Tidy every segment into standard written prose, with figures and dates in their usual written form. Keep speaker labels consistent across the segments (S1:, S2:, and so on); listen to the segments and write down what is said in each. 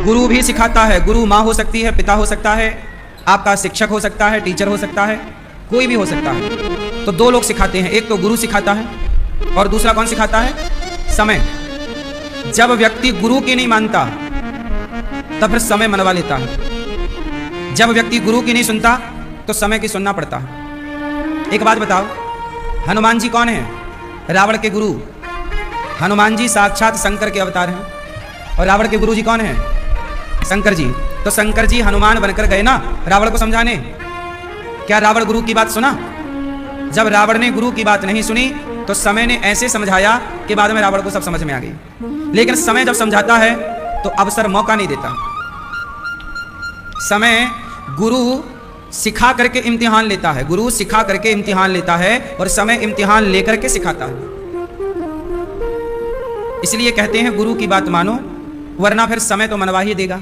S1: गुरु भी सिखाता है। गुरु माँ हो सकती है, पिता हो सकता है, आपका शिक्षक हो सकता है, टीचर हो सकता है, कोई भी हो सकता है। तो दो लोग सिखाते हैं, एक तो गुरु सिखाता है और दूसरा कौन सिखाता है? समय। जब व्यक्ति गुरु की नहीं मानता तब फिर समय मनवा लेता है। जब व्यक्ति गुरु की नहीं सुनता तो समय की सुनना पड़ता है। एक बात बताओ, हनुमान जी कौन है? रावण के गुरु। हनुमान जी साक्षात शंकर के अवतार हैं और रावण के गुरु जी कौन है? शंकर जी। तो शंकर जी हनुमान बनकर गए ना रावण को समझाने। क्या रावण गुरु की बात सुना? जब रावण ने गुरु की बात नहीं सुनी तो समय ने ऐसे समझाया कि बाद में रावण को सब समझ में आ गई। लेकिन समय जब समझाता है तो अवसर मौका नहीं देता। समय गुरु सिखा करके इम्तिहान लेता है, गुरु सिखा करके इम्तिहान लेता है और समय इम्तिहान लेकर के सिखाता है। इसलिए कहते हैं गुरु की बात मानो, वरना फिर समय तो मनवा ही देगा।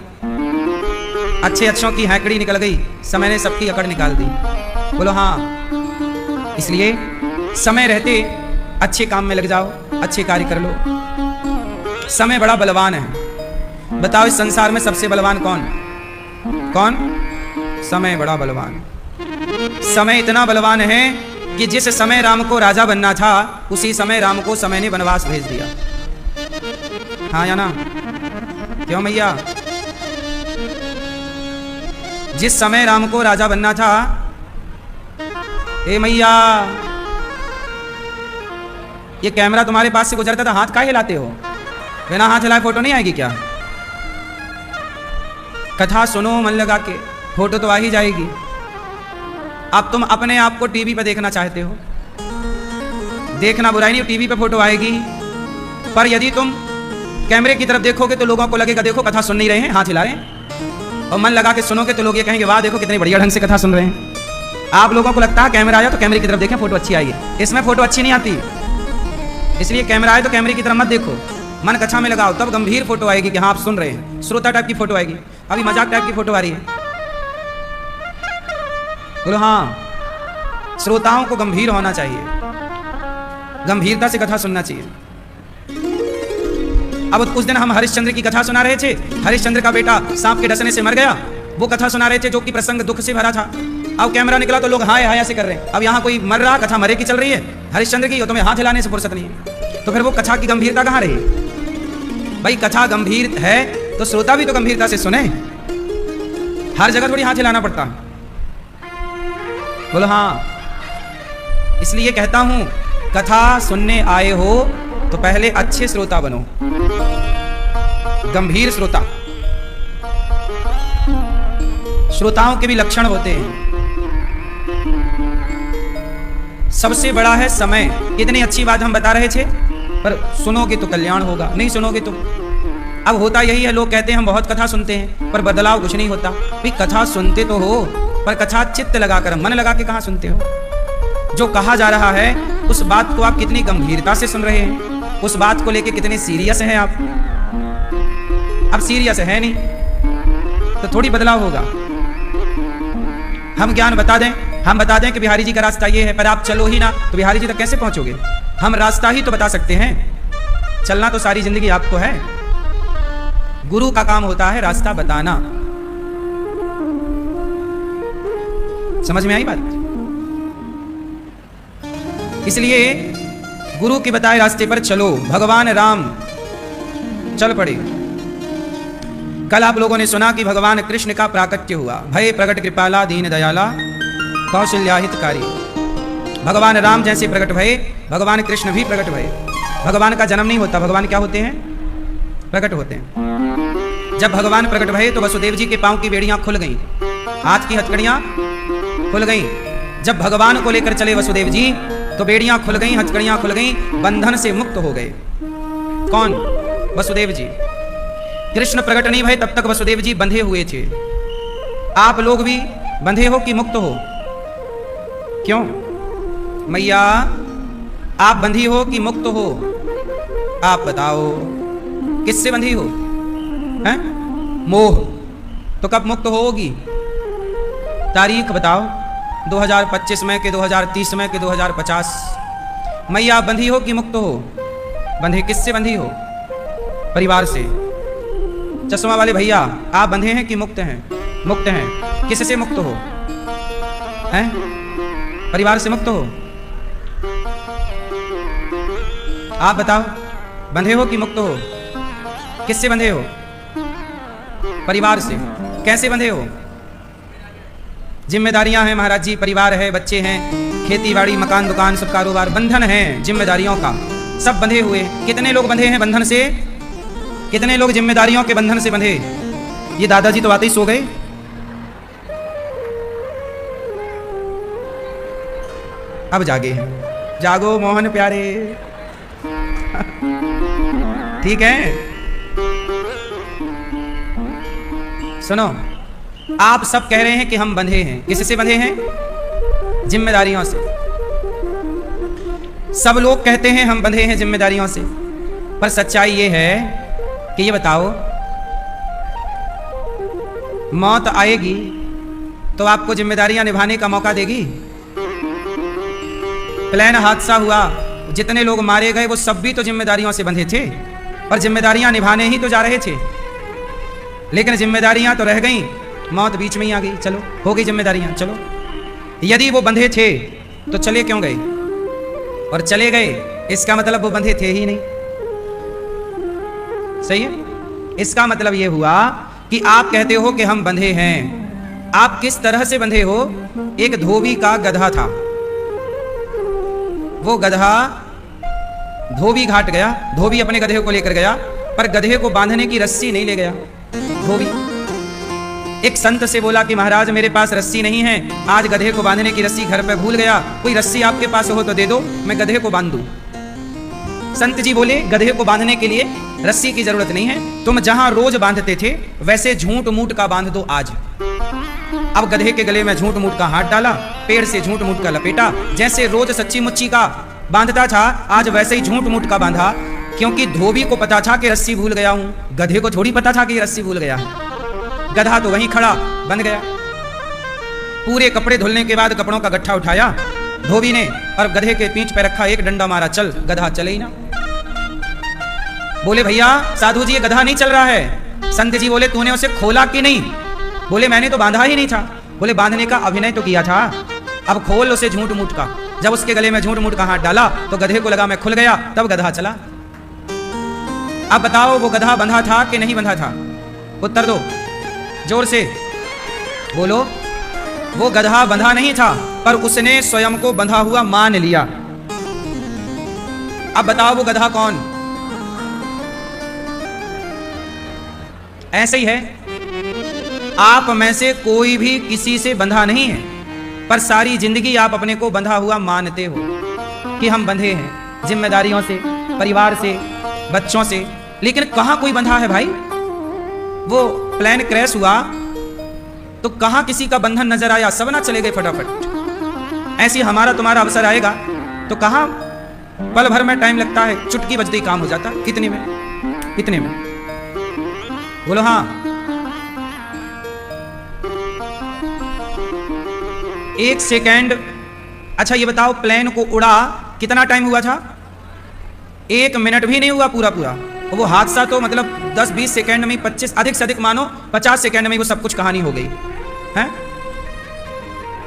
S1: अच्छे अच्छों की हैकड़ी निकल गई, समय ने सबकी अकड़ निकाल दी। बोलो हाँ। इसलिए समय रहते अच्छे काम में लग जाओ, अच्छे कार्य कर लो। समय बड़ा बलवान है। बताओ इस संसार में सबसे बलवान कौन? कौन? समय बड़ा बलवान। समय इतना बलवान है कि जिस समय राम को राजा बनना था उसी समय राम को समय ने वनवास भेज दिया। हाँ या ना? क्यों मैया? जिस समय राम को राजा बनना था, ए मैया, ये कैमरा तुम्हारे पास से गुजरता था, हाथ काहे हिलाते हो? बिना हाथ हिलाए फोटो नहीं आएगी क्या? कथा सुनो मन लगा के, फोटो तो आ ही जाएगी। अब तुम अपने आप को टीवी पे देखना चाहते हो, देखना बुराई नहीं, टीवी पे फोटो आएगी। पर यदि तुम कैमरे की तरफ देखोगे तो लोगों को लगेगा देखो कथा सुन नहीं रहे हैं, हाथ हिला रहे हैं। और मन लगा के सुनोगे तो लोग ये कहेंगे वाह देखो कितनी बढ़िया ढंग से कथा सुन रहे हैं। आप लोगों को लगता है कैमरा आया तो कैमरे की तरफ देखें, फोटो अच्छी आएगी। इसमें फोटो अच्छी नहीं आती, इसलिए कैमरा आए तो कैमरे की तरफ मत देखो, मन कथा में लगाओ, तब गंभीर फोटो आएगी कि हाँ आप सुन रहे हैं। श्रोता टाइप की फोटो आएगी, अभी मजाक टाइप की फोटो आ रही है। बोलो हाँ। श्रोताओं को गंभीर होना चाहिए, गंभीरता से कथा सुनना चाहिए। अब उस दिन हम हरिश्चंद्र की कथा सुना रहे थे। हरिश्चंद्र का बेटा सांप के डसने से मर गया, वो कथा सुना रहे थे जो कि प्रसंग दुख से भरा था। अब कैमरा निकला तो लोग हाय हाय ऐसे कर रहे हैं। अब यहाँ कोई मर रहा, कथा मरे की चल रही है हरिश्चंद्र की, और तुम्हें हाथ हिलाने से फुर्सत नहीं है। तो फिर वो कथा की गंभीरता कहाँ रही? भाई कथा गंभीर है तो श्रोता भी तो गंभीरता से सुने, हर जगह थोड़ी हाथ हिलाना पड़ता। बोलो हाँ। इसलिए कहता हूं कथा सुनने आए हो तो पहले अच्छे श्रोता बनो, गंभीर श्रोता। श्रोताओं के भी लक्षण होते हैं। सबसे बड़ा है समय। इतनी अच्छी बात हम बता रहे थे, पर सुनोगे तो कल्याण होगा, नहीं सुनोगे तो। अब होता यही है, लोग कहते हैं हम बहुत कथा सुनते हैं पर बदलाव कुछ नहीं होता। भाई कथा सुनते तो हो पर कथा चित्त लगाकर, मन लगा के कहाँ सुनते हो? जो कहा जा रहा है उस बात को आप कितनी गंभीरता से सुन रहे हैं, उस बात को लेके कितने सीरियस हैं आप? अब सीरियस है नहीं तो थोड़ी बदलाव होगा। हम ज्ञान बता दें, हम बता दें कि बिहारी जी का रास्ता ये है, पर आप चलो ही ना तो बिहारी जी तक कैसे पहुंचोगे? हम रास्ता ही तो बता सकते हैं, चलना तो सारी जिंदगी आपको है। गुरु का काम होता है रास्ता बताना। समझ में आई बात? इसलिए गुरु के बताए रास्ते पर चलो। भगवान राम चल पड़े। कल आप लोगों ने सुना कि भगवान कृष्ण का प्राकट्य हुआ। भय प्रगट कृपाला दीन दयाला कौशल्या हितकारी। भगवान राम जैसे प्रकट भये भगवान कृष्ण भी प्रकट भये। भगवान का जन्म नहीं होता, भगवान क्या होते हैं? प्रकट होते हैं। जब भगवान प्रकट भये तो वसुदेव जी के पांव की बेड़ियां खुल गईं, हाथ की हथकड़ियां खुल गईं। जब भगवान को लेकर चले वसुदेव जी तो बेड़ियां खुल गईं, हथकड़ियां खुल गईं, बंधन से मुक्त हो गए। कौन? वसुदेव जी। कृष्ण प्रकट नहीं भये तब तक वसुदेव जी बंधे हुए थे। आप लोग भी बंधे हो कि मुक्त हो? क्यों मैया, आप बंधी हो कि मुक्त हो? आप बताओ, किससे बंधी हो? हैं? मोह। तो कब मुक्त होगी? तारीख बताओ, 2025 में कि 2030 में कि 2050? मैया बंधी हो कि मुक्त हो? बंधे किससे बंधी हो? परिवार से। चश्मा वाले भैया, आप बंधे हैं कि मुक्त हैं? मुक्त हैं। किससे मुक्त हो? हैं? परिवार से मुक्त हो? आप बताओ, बंधे हो कि मुक्त हो? किससे बंधे हो? परिवार से। कैसे बंधे हो? जिम्मेदारियां हैं महाराज जी, परिवार है, बच्चे हैं, खेती बाड़ी, मकान दुकान, सब कारोबार, बंधन है जिम्मेदारियों का, सब बंधे हुए। कितने लोग बंधे हैं बंधन से? कितने लोग जिम्मेदारियों के बंधन से बंधे? ये दादाजी तो आते ही सो गए। अब जागे हैं। जागो मोहन प्यारे। ठीक है, सुनो, आप सब कह रहे हैं कि हम बंधे हैं। किससे बंधे हैं? जिम्मेदारियों से। सब लोग कहते हैं हम बंधे हैं जिम्मेदारियों से, पर सच्चाई ये है कि ये बताओ, मौत आएगी तो आपको जिम्मेदारियां निभाने का मौका देगी? प्लेन हादसा हुआ, जितने लोग मारे गए वो सब भी तो जिम्मेदारियों से बंधे थे, पर जिम्मेदारियां निभाने ही तो जा रहे थे। लेकिन जिम्मेदारियां तो रह गईं, मौत बीच में ही आ गई। चलो, हो गई जिम्मेदारियां, चलो। यदि वो बंधे थे तो चले क्यों गए? और चले गए, इसका मतलब वो बंधे थे ही नहीं। सही है? इसका मतलब ये हुआ कि आप कहते हो कि हम बंधे हैं। आप किस तरह से बंधे हो? एक धोबी का गधा था, वो गधा धोबी घाट गया, धोबी अपने गधे को लेकर गया, पर गधे को बांधने की रस्सी नहीं ले गया धोबी। एक संत से बोला कि महाराज मेरे पास रस्सी नहीं है, आज गधे को बांधने की रस्सी घर पे भूल गया, कोई रस्सी आपके पास हो तो दे दो, मैं गधे को बांध दूं। संत जी बोले गधे को बांधने के लिए रस्सी की जरूरत नहीं है, तुम जहां रोज बांधते थे वैसे झूठ मूठ का बांध दो आज। अब गधे के गले में झूठ मूठ का हाथ डाला, पेड़ से झूठ मूठ का लपेटा, जैसे रोज सच्ची मुच्ची का बांधता था आज वैसे ही झूठ मूठ का बांधा, क्योंकि धोबी को पता था कि रस्सी भूल गया हूं, गधे को थोड़ी पता था कि रस्सी भूल गया है। गधा तो वहीं खड़ा बंध गया। पूरे कपड़े धुलने के बाद कपड़ों का गट्ठा उठाया धोबी ने और गधे के पीठ पे रखा, एक डंडा मारा, चल। गधा चले ही ना। बोले भैया साधु जी ये गधा नहीं चल रहा है। संत जी बोले तूने उसे खोला कि नहीं? बोले मैंने तो बांधा ही नहीं था। बोले बांधने का अभिनय तो किया था, अब खोल उसे झूठ मूठ का। जब उसके गले में झूठ मूठ का हाथ डाला तो गधे को लगा मैं खुल गया, तब गधा चला। अब बताओ वो गधा बंधा था कि नहीं बंधा था? उत्तर दो जोर से बोलो। वो गधा बंधा नहीं था, पर उसने स्वयं को बंधा हुआ मान लिया। अब बताओ वो गधा कौन? ऐसे ही है, आप में से कोई भी किसी से बंधा नहीं है, पर सारी जिंदगी आप अपने को बंधा हुआ मानते हो कि हम बंधे हैं जिम्मेदारियों से, परिवार से, बच्चों से। लेकिन कहां कोई बंधा है भाई? वो प्लेन क्रैश हुआ तो कहां किसी का बंधन नजर आया? सब ना चले गए फटाफट। ऐसी हमारा तुम्हारा अवसर आएगा तो कहां पल भर में टाइम लगता है, चुटकी बजते ही काम हो जाता। कितने में? कितने में? बोलो हाँ। एक सेकेंड। अच्छा ये बताओ प्लेन को उड़ा कितना टाइम हुआ था? 1 मिनट भी नहीं हुआ पूरा पूरा। वो हादसा तो मतलब 10-20 सेकेंड में, 25 अधिक से अधिक मानो 50 सेकेंड में वो सब कुछ कहानी हो गई है।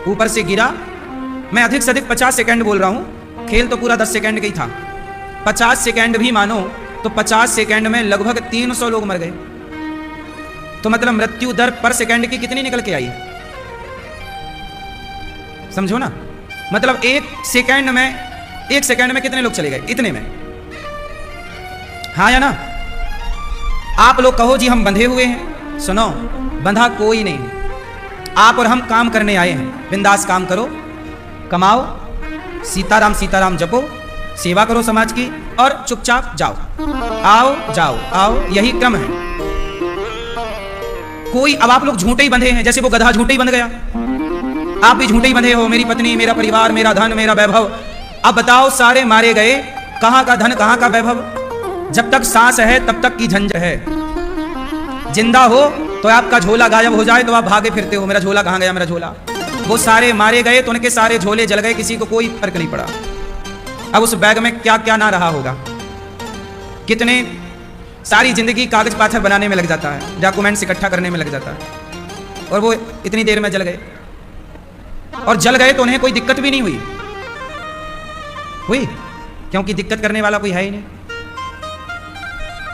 S1: ऊपर से गिरा, मैं अधिक से अधिक 50 सेकेंड बोल रहा हूं, खेल तो पूरा 10 सेकेंड का ही था। 50 सेकेंड भी मानो तो 50 सेकेंड में लगभग 300 लोग मर गए। तो मतलब मृत्यु दर पर सेकेंड की कितनी निकल के आई? समझो ना, मतलब 1 सेकेंड में कितने लोग चले गए? इतने में। हाँ या ना? आप लोग कहो जी हम बंधे हुए हैं। सुनो, बंधा कोई नहीं है। आप और हम काम करने आए हैं। बिंदास काम करो, कमाओ, सीताराम सीताराम जपो, सेवा करो समाज की और चुपचाप जाओ। आओ जाओ, आओ, यही क्रम है। कोई, अब आप लोग झूठे ही बंधे हैं, जैसे वो गधा झूठे ही बंध गया। आप भी झूठे ही बंधे हो, मेरी पत्नी, मेरा परिवार, मेरा धन, मेरा वैभव। अब बताओ सारे मारे गए, कहां का धन, कहां का वैभव? जब तक सांस है तब तक की झंझट है। जिंदा हो तो आपका झोला गायब हो जाए तो आप भागे फिरते हो, मेरा झोला कहां गया, मेरा झोला। वो सारे मारे गए तो उनके सारे झोले जल गए, किसी को कोई फर्क नहीं पड़ा। अब उस बैग में क्या क्या ना रहा होगा। कितने सारी जिंदगी कागज पाथर बनाने में लग जाता है, डॉक्यूमेंट्स इकट्ठा करने में लग जाता है, और वो इतनी देर में जल गए। और जल गए तो उन्हें कोई दिक्कत भी नहीं हुई, क्योंकि दिक्कत करने वाला कोई है ही नहीं।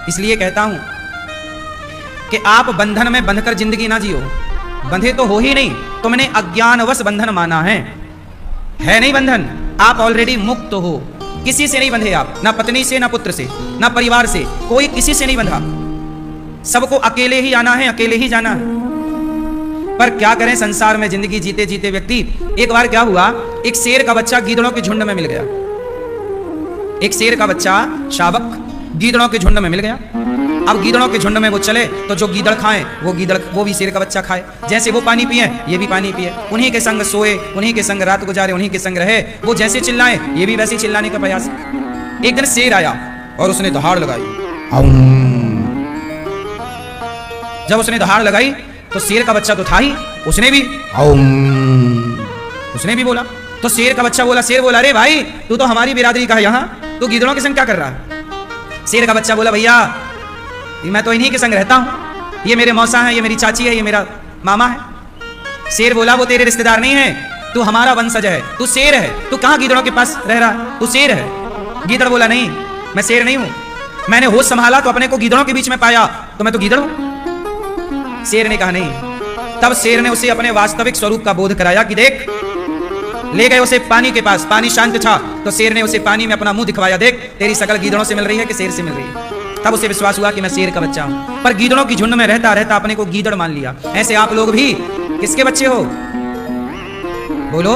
S1: इसलिए कहता हूं कि आप बंधन में बंधकर जिंदगी ना जियो। बंधे तो हो ही नहीं, तुमने अज्ञानवश बंधन माना है नहीं बंधन। आप ऑलरेडी मुक्त हो, किसी से नहीं बंधे आप, ना पत्नी से, ना पुत्र से, ना परिवार से, कोई किसी से नहीं बंधा। सबको अकेले ही आना है, अकेले ही जाना है। पर क्या करें, संसार में जिंदगी जीते जीते व्यक्ति, एक बार क्या हुआ, एक शेर का बच्चा गीदड़ों के झुंड में मिल गया। एक शेर का बच्चा शावक गीदड़ों के झुंड में मिल गया। अब गीदड़ों के झुंड में वो चले तो जो गीदड़ खाएं वो भी शेर का बच्चा खाए। जैसे वो पानी पिए ये भी पानी पिए, उन्हीं के संग सोए, उन्हीं के संग रात गुजारे, उन्हीं के संग रहे। वो जैसे चिल्लाए ये भी वैसे चिल्लाने का प्रयास। एक दिन शेर आया और उसने दहाड़ लगाई। जब उसने दहाड़ लगाई तो शेर का बच्चा तो था ही, उसने भी बोला। तो शेर का बच्चा बोला, शेर बोला, अरे भाई तू तो हमारी बिरादरी का है, यहाँ तू गीदड़ों के संग क्या कर रहा है? शेर का बच्चा बोला, भैया मैं तो इन्हीं के संग रहता हूं, ये मेरे मौसा है, ये मेरी चाची है, ये मेरा मामा है। शेर बोला, वो तेरे रिश्तेदार नहीं है, तू हमारा वंशज है, तू शेर है, तू कहां गीदड़ों के पास रह रहा है, तू शेर है। गीदड़ बोला, नहीं मैं शेर नहीं हूं, मैंने होश संभाला तो अपने को गीदड़ों के बीच में पाया, तो मैं तो गीदड़ हूं। शेर ने कहा नहीं। तब शेर ने उसे अपने वास्तविक स्वरूप का बोध कराया कि देख, ले गए उसे पानी के पास, पानी शांत था तो शेर ने उसे पानी में अपना मुंह दिखवाया, देख तेरी शकल गीदड़ों से मिल रही है कि शेर से मिल रही है। तब उसे विश्वास हुआ कि मैं शेर का बच्चा हूं। पर गीदड़ों की झुंड में रहता रहता अपने को गीदड़ मान लिया। ऐसे आप लोग भी किसके बच्चे हो? बोलो,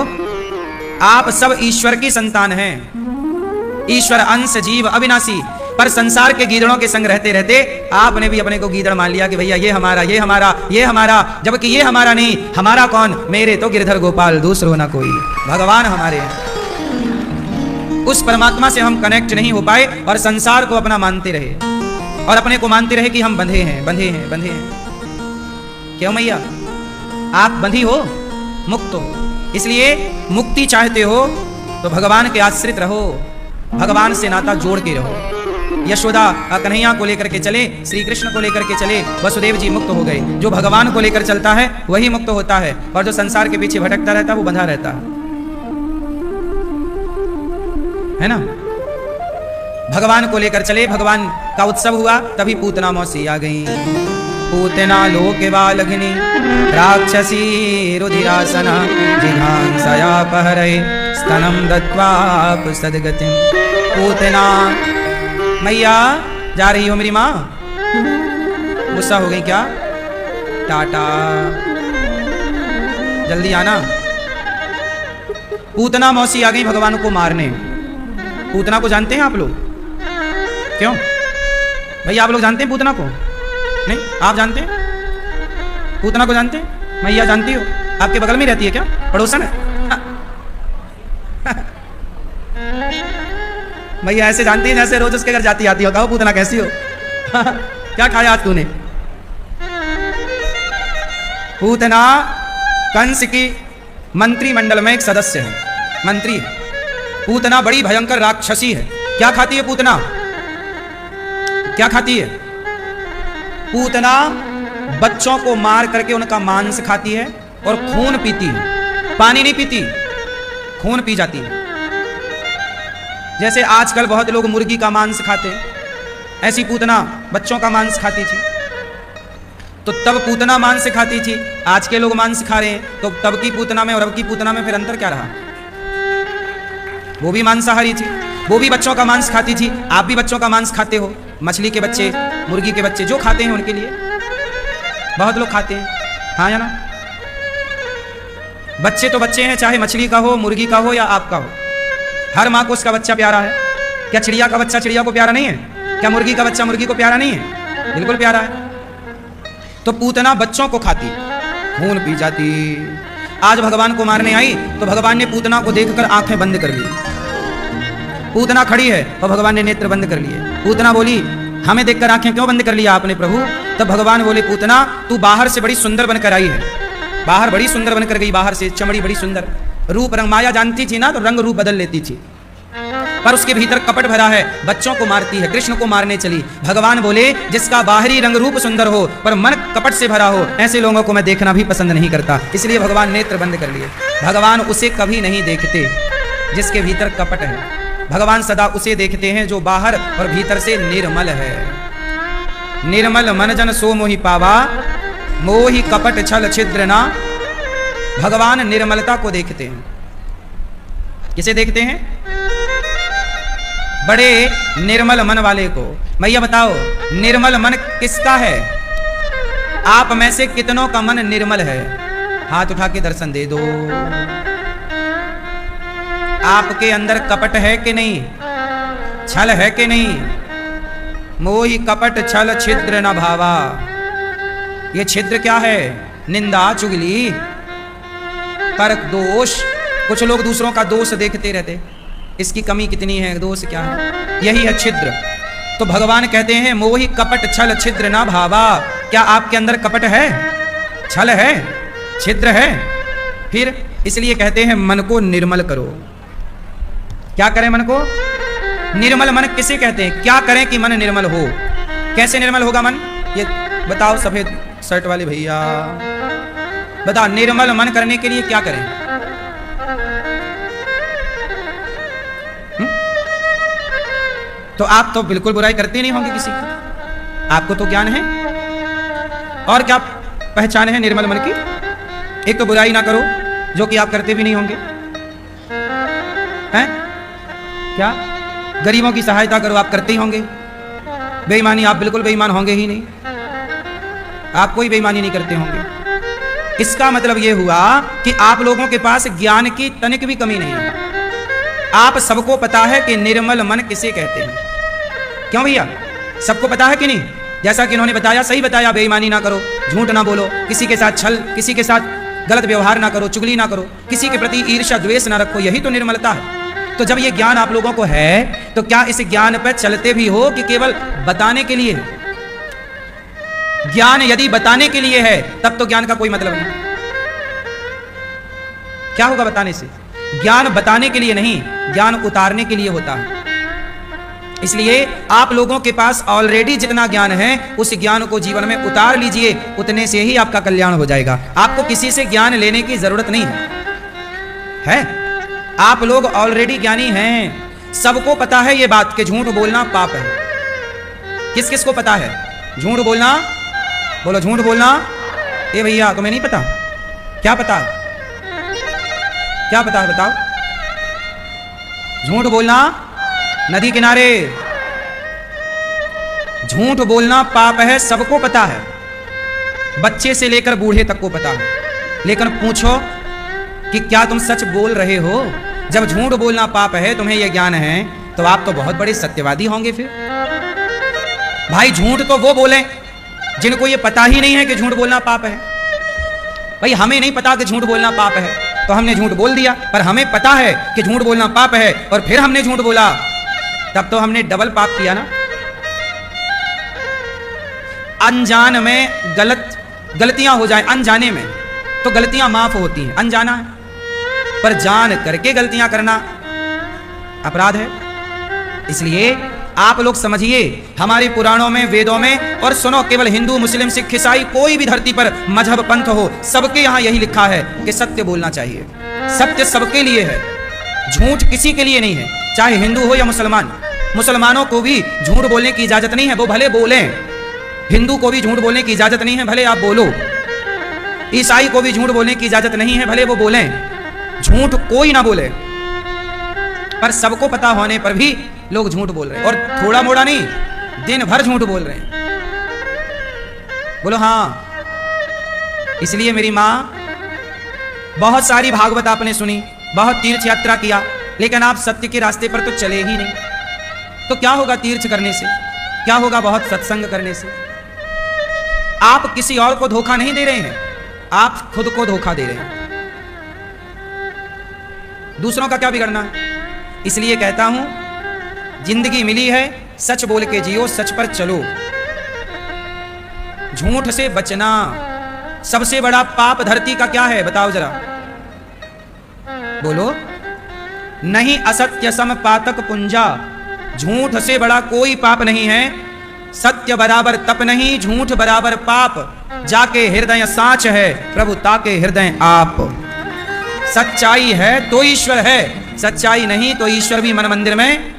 S1: आप सब ईश्वर की संतान हैं, ईश्वर अंश जीव अविनाशी। पर संसार के गीदड़ों के संग रहते रहते आपने भी अपने को गीदड़ मान लिया कि भैया ये हमारा, ये हमारा, ये हमारा, जबकि ये हमारा नहीं। हमारा कौन? मेरे तो गिरधर गोपाल, दूसरो ना कोई, भगवान हमारे हैं। उस परमात्मा से हम कनेक्ट नहीं हो पाए और संसार को अपना मानते रहे और अपने को मानते रहे कि हम बंधे हैं, बंधे हैं, बंधे हैं। क्यों मैया? आप बंधी हो, मुक्त हो। इसलिए मुक्ति चाहते हो तो भगवान के आश्रित रहो, भगवान से नाता जोड़ के रहो। यशोदा कन्हैया को लेकर के चले, श्री कृष्ण को लेकर के चले, वसुदेव जी मुक्त हो गए। जो भगवान को लेकर चलता है वही मुक्त होता है, और जो संसार के पीछे भटकता रहता है वो बंधा रहता है ना। भगवान को लेकर चले, भगवान का उत्सव हुआ, तभी पूतना मौसी आ गई। पूतना लोके वालघिनी राक्षसी रुधिरासना जिघांसया पहरे स्तनम दत्वाप सदगतिम। पूतना, मैया जा रही हो मेरी माँ? गुस्सा हो गई क्या? टाटा, जल्दी आना। पूतना मौसी आ गई भगवान को मारने। पूतना को जानते हैं आप लोग? क्यों भैया, आप लोग जानते हैं पूतना को? नहीं, आप जानते हैं पूतना को? जानते हैं? मैया जानती हो? आपके बगल में रहती है क्या? पड़ोसन है? भैया ऐसे जानती है जैसे रोज उसके घर जाती आती हो। कहो पूतना कैसी हो? क्या खाया आज तूने? पूतना कंस की मंत्रिमंडल में एक सदस्य है, मंत्री। पूतना बड़ी भयंकर राक्षसी है। क्या खाती है पूतना? क्या खाती है? पूतना बच्चों को मार करके उनका मांस खाती है और खून पीती है। पानी नहीं पीती, खून पी जाती है। जैसे आजकल बहुत लोग मुर्गी का मांस खाते हैं, ऐसी पूतना बच्चों का मांस खाती थी। तो तब पूतना मांस खाती थी, आज के लोग मांस खा रहे हैं, तो तब की पूतना में और अब की पूतना में फिर अंतर क्या रहा? वो भी मांसाहारी थी, वो भी बच्चों का मांस खाती थी। आप भी बच्चों का मांस खाते हो, मछली के बच्चे, मुर्गी के बच्चे, जो खाते हैं उनके लिए बहुत लोग खाते हैं, हाँ या ना? बच्चे तो बच्चे हैं, चाहे मछली का हो, मुर्गी का हो या आपका हो। हर माँ को उसका बच्चा प्यारा है। क्या चिड़िया का बच्चा चिड़िया को प्यारा नहीं है? क्या मुर्गी का बच्चा मुर्गी को प्यारा नहीं है? बिल्कुल प्यारा है। तो पूतना बच्चों को खाती, खून पी जाती। आज भगवान को मारने आई तो भगवान ने पूतना को देखकर आंखें बंद कर ली। पूतना खड़ी है और भगवान ने नेत्र बंद कर लिए। पूतना बोली, हमें देखकर आंखें क्यों बंद कर लिया आपने प्रभु? तब भगवान बोले, पूतना तू बाहर से बड़ी सुंदर बनकर आई है, बाहर बड़ी सुंदर बनकर गई, बाहर से चमड़ी बड़ी सुंदर, रूप रंग, माया जानती थी ना तो रंग रूप बदल लेती थी। पर उसके भीतर कपट भरा है, बच्चों को मारती है, कृष्ण को मारने चली। भगवान बोले जिसका बाहरी रंग रूप सुंदर हो पर मन कपट से भरा हो, ऐसे लोगों को मैं देखना भी पसंद नहीं करता। इसलिए भगवान नेत्र बंद कर लिए। भगवान उसे कभी नहीं देखते जिसके भीतर कपट है। भगवान सदा उसे देखते हैं जो बाहर और भीतर से निर्मल है। निर्मल मन जन सो मोहि पावा, मोहि कपट छल छिद्र ना। भगवान निर्मलता को देखते हैं। किसे देखते हैं? बड़े निर्मल मन वाले को। भैया बताओ निर्मल मन किसका है? आप में से कितनों का मन निर्मल है? हाथ उठा के दर्शन दे दो। आपके अंदर कपट है कि नहीं? छल है कि नहीं? मोहि कपट छल छिद्र न भावा। ये छिद्र क्या है? निंदा, चुगली, तर्क, दोष। कुछ लोग दूसरों का दोष देखते रहते, इसकी कमी कितनी है, दोष क्या है, यही है छिद्र। तो भगवान कहते हैं मोहि कपट छल छिद्र ना भावा। क्या आपके अंदर कपट है, छल है, छिद्र है? फिर इसलिए कहते हैं मन को निर्मल करो। क्या करें मन को? निर्मल मन किसे कहते हैं? क्या करें कि मन निर्मल हो? कैसे निर्मल होगा मन? ये बताओ सफेद शर्ट वाले भैया, बताओ निर्मल मन करने के लिए क्या करें? तो आप तो बिल्कुल बुराई करते नहीं होंगे किसी की, आपको तो ज्ञान है। और क्या पहचान है निर्मल मन की? एक तो बुराई ना करो, जो कि आप करते भी नहीं होंगे, हैं? क्या गरीबों की सहायता करो, आप करते ही होंगे। बेईमानी, आप बिल्कुल बेईमान होंगे ही नहीं, आप कोई बेईमानी नहीं करते होंगे। इसका मतलब यह हुआ कि आप लोगों के पास ज्ञान की तनिक भी कमी नहीं है। आप सबको पता है कि निर्मल मन किसे कहते हैं। क्यों भैया? सबको पता है कि नहीं? जैसा कि इन्होंने बताया, सही बताया, बेईमानी ना करो, झूठ ना बोलो, किसी के साथ छल, किसी के साथ गलत व्यवहार ना करो, चुगली ना करो, किसी के प्रति ईर्ष्या द्वेष ना रखो, यही तो निर्मलता है। तो जब ये ज्ञान आप लोगों को है तो क्या इस ज्ञान पर चलते भी हो कि केवल बताने के लिए? ज्ञान यदि बताने के लिए है तब तो ज्ञान का कोई मतलब नहीं। क्या होगा बताने से? ज्ञान बताने के लिए नहीं, ज्ञान उतारने के लिए होता है। इसलिए आप लोगों के पास ऑलरेडी जितना ज्ञान है उस ज्ञान को जीवन में उतार लीजिए, उतने से ही आपका कल्याण हो जाएगा। आपको किसी से ज्ञान लेने की जरूरत नहीं है। आप लोग ऑलरेडी ज्ञानी हैं। सबको पता है ये बात कि झूठ बोलना पाप है। किस किस को पता है झूठ बोलना? बोलो झूठ बोलना। ए भैया तुम्हें नहीं पता? क्या पता है? क्या पता है बताओ? झूठ बोलना नदी किनारे, झूठ बोलना पाप है, सबको पता है, बच्चे से लेकर बूढ़े तक को पता है। लेकिन पूछो कि क्या तुम सच बोल रहे हो? जब झूठ बोलना पाप है, तुम्हें यह ज्ञान है, तो आप तो बहुत बड़े सत्यवादी होंगे फिर। भाई झूठ तो वो बोले जिनको ये पता ही नहीं है कि झूठ बोलना पाप है। भाई हमें नहीं पता कि झूठ बोलना पाप है तो हमने झूठ बोल दिया, पर हमें पता है कि झूठ बोलना पाप है और फिर हमने झूठ बोला, तब तो हमने डबल पाप किया ना। अनजान में गलतियां हो जाए, अनजाने में तो गलतियां माफ होती हैं, अनजाना है, पर जान करके गलतियां करना अपराध है। इसलिए आप लोग समझिए, हमारे पुराणों में, वेदों में, और सुनो, केवल हिंदू, मुस्लिम, सिख, ईसाई, कोई भी धरती पर मजहब पंथ हो, सबके यहां यही लिखा है कि सत्य बोलना चाहिए। सत्य सबके लिए है, झूठ किसी के लिए नहीं है, चाहे हिंदू हो या मुसलमान। मुसलमानों को भी झूठ बोलने की इजाजत नहीं है, वो भले बोलें। हिंदू को भी झूठ बोलने की इजाजत नहीं है, भले आप बोलो। ईसाई को भी झूठ बोलने की इजाजत नहीं है, भले वो बोलें। झूठ कोई ना बोले, पर सबको पता होने पर भी लोग झूठ बोल रहे हैं, और थोड़ा मोड़ा नहीं, दिन भर झूठ बोल रहे हैं। बोलो हाँ। इसलिए मेरी माँ, बहुत सारी भागवत आपने सुनी, बहुत तीर्थ यात्रा किया, लेकिन आप सत्य के रास्ते पर तो चले ही नहीं। तो क्या होगा तीर्थ करने से? क्या होगा बहुत सत्संग करने से? आप किसी और को धोखा नहीं दे रहे हैं, आप खुद को धोखा दे रहे हैं। दूसरों का क्या बिगड़ना है? इसलिए कहता हूं, जिंदगी मिली है, सच बोल के जियो, सच पर चलो, झूठ से बचना। सबसे बड़ा पाप धरती का क्या है बताओ जरा, बोलो? नहीं असत्य सम पातक पुंजा, झूठ से बड़ा कोई पाप नहीं है। सत्य बराबर तप नहीं, झूठ बराबर पाप। जाके हृदय साच है, प्रभु ताके हृदय आप। सच्चाई है तो ईश्वर है, सच्चाई नहीं तो ईश्वर भी मन मंदिर में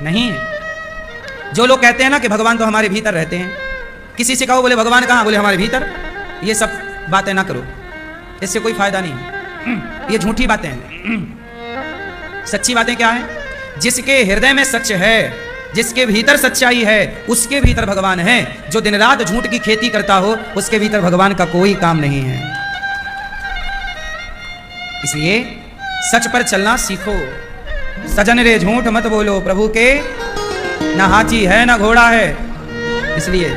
S1: नहीं है। जो लोग कहते हैं ना कि भगवान तो हमारे भीतर रहते हैं, किसी से कहो बोले भगवान कहाँ, बोले हमारे भीतर, ये सब बातें ना करो, इससे कोई फायदा नहीं है, ये झूठी बातें हैं। सच्ची बातें क्या है? जिसके हृदय में सच है, जिसके भीतर सच्चाई है, उसके भीतर भगवान है। जो दिन रात झूठ की खेती करता हो, उसके भीतर भगवान का कोई काम नहीं है। इसलिए सच पर चलना सीखो। सजन रे झूठ मत बोलो, प्रभु के ना हाथी है ना घोड़ा है। इसलिए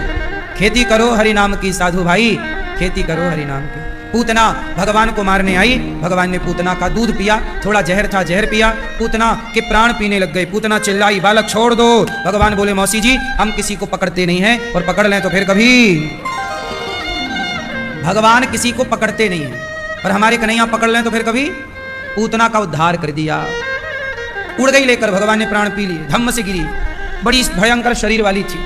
S1: खेती करो हरि नाम की, साधु भाई खेती करो हरि नाम की। पूतना भगवान को मारने आई, भगवान ने पूतना का दूध पिया, थोड़ा जहर था जहर पिया, पूतना के प्राण पीने लग गए। पूतना चिल्लाई बालक छोड़ दो। भगवान बोले मौसी जी हम किसी को पकड़ते नहीं हैं, और पकड़ लें तो फिर कभी, भगवान किसी को पकड़ते नहीं है, और हमारे कन्हैया पकड़ लें तो फिर कभी। पूतना का उद्धार कर दिया, उड़ गई लेकर, भगवान ने प्राण पी लिए, धम्म से गिरी, बड़ी भयंकर शरीर वाली थी,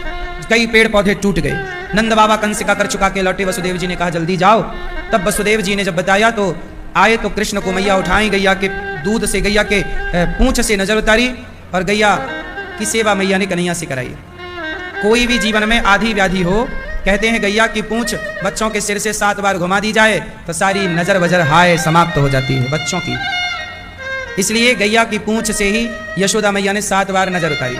S1: कई पेड़ पौधे टूट गए। नंद बाबा कंस का कर चुका के लौटे, वसुदेव जी ने कहा जल्दी जाओ। तब वसुदेव जी ने जब बताया तो आए, तो कृष्ण को मैया उठाई, गैया के दूध से, गैया के पूंछ से नजर उतारी, और गैया की सेवा मैया ने कन्हैया से कराई। कोई भी जीवन में आधी व्याधि हो, कहते हैं गैया की पूंछ बच्चों के सिर से 7 बार घुमा दी जाए तो सारी नजर वजर हाय समाप्त हो जाती है बच्चों की। इसलिए गैया की पूंछ से ही यशोदा मैया ने 7 बार नजर उतारी।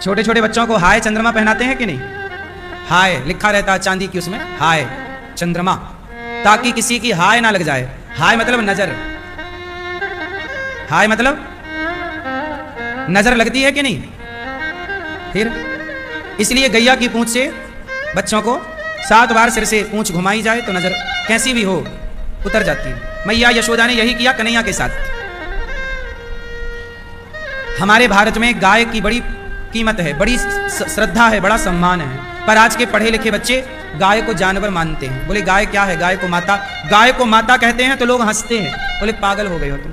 S1: छोटे छोटे बच्चों को हाय चंद्रमा पहनाते हैं कि नहीं? हाय लिखा रहता है चांदी की, उसमें हाय चंद्रमा, ताकि किसी की हाय ना लग जाए। हाय मतलब नजर, हाय मतलब नजर लगती है कि नहीं? फिर इसलिए गैया की पूंछ से बच्चों को 7 बार सिर से पूंछ घुमाई जाए तो नजर कैसी भी हो उतर जाती है। मैया यशोदा ने यही किया कन्हैया के साथ। हमारे भारत में गाय की बड़ी कीमत है, बड़ी श्रद्धा है, बड़ा सम्मान है, पर आज के पढ़े लिखे बच्चे गाय को जानवर मानते हैं। बोले गाय क्या है, गाय को माता, गाय को माता कहते हैं तो लोग हंसते हैं, बोले पागल हो गए हो तुम,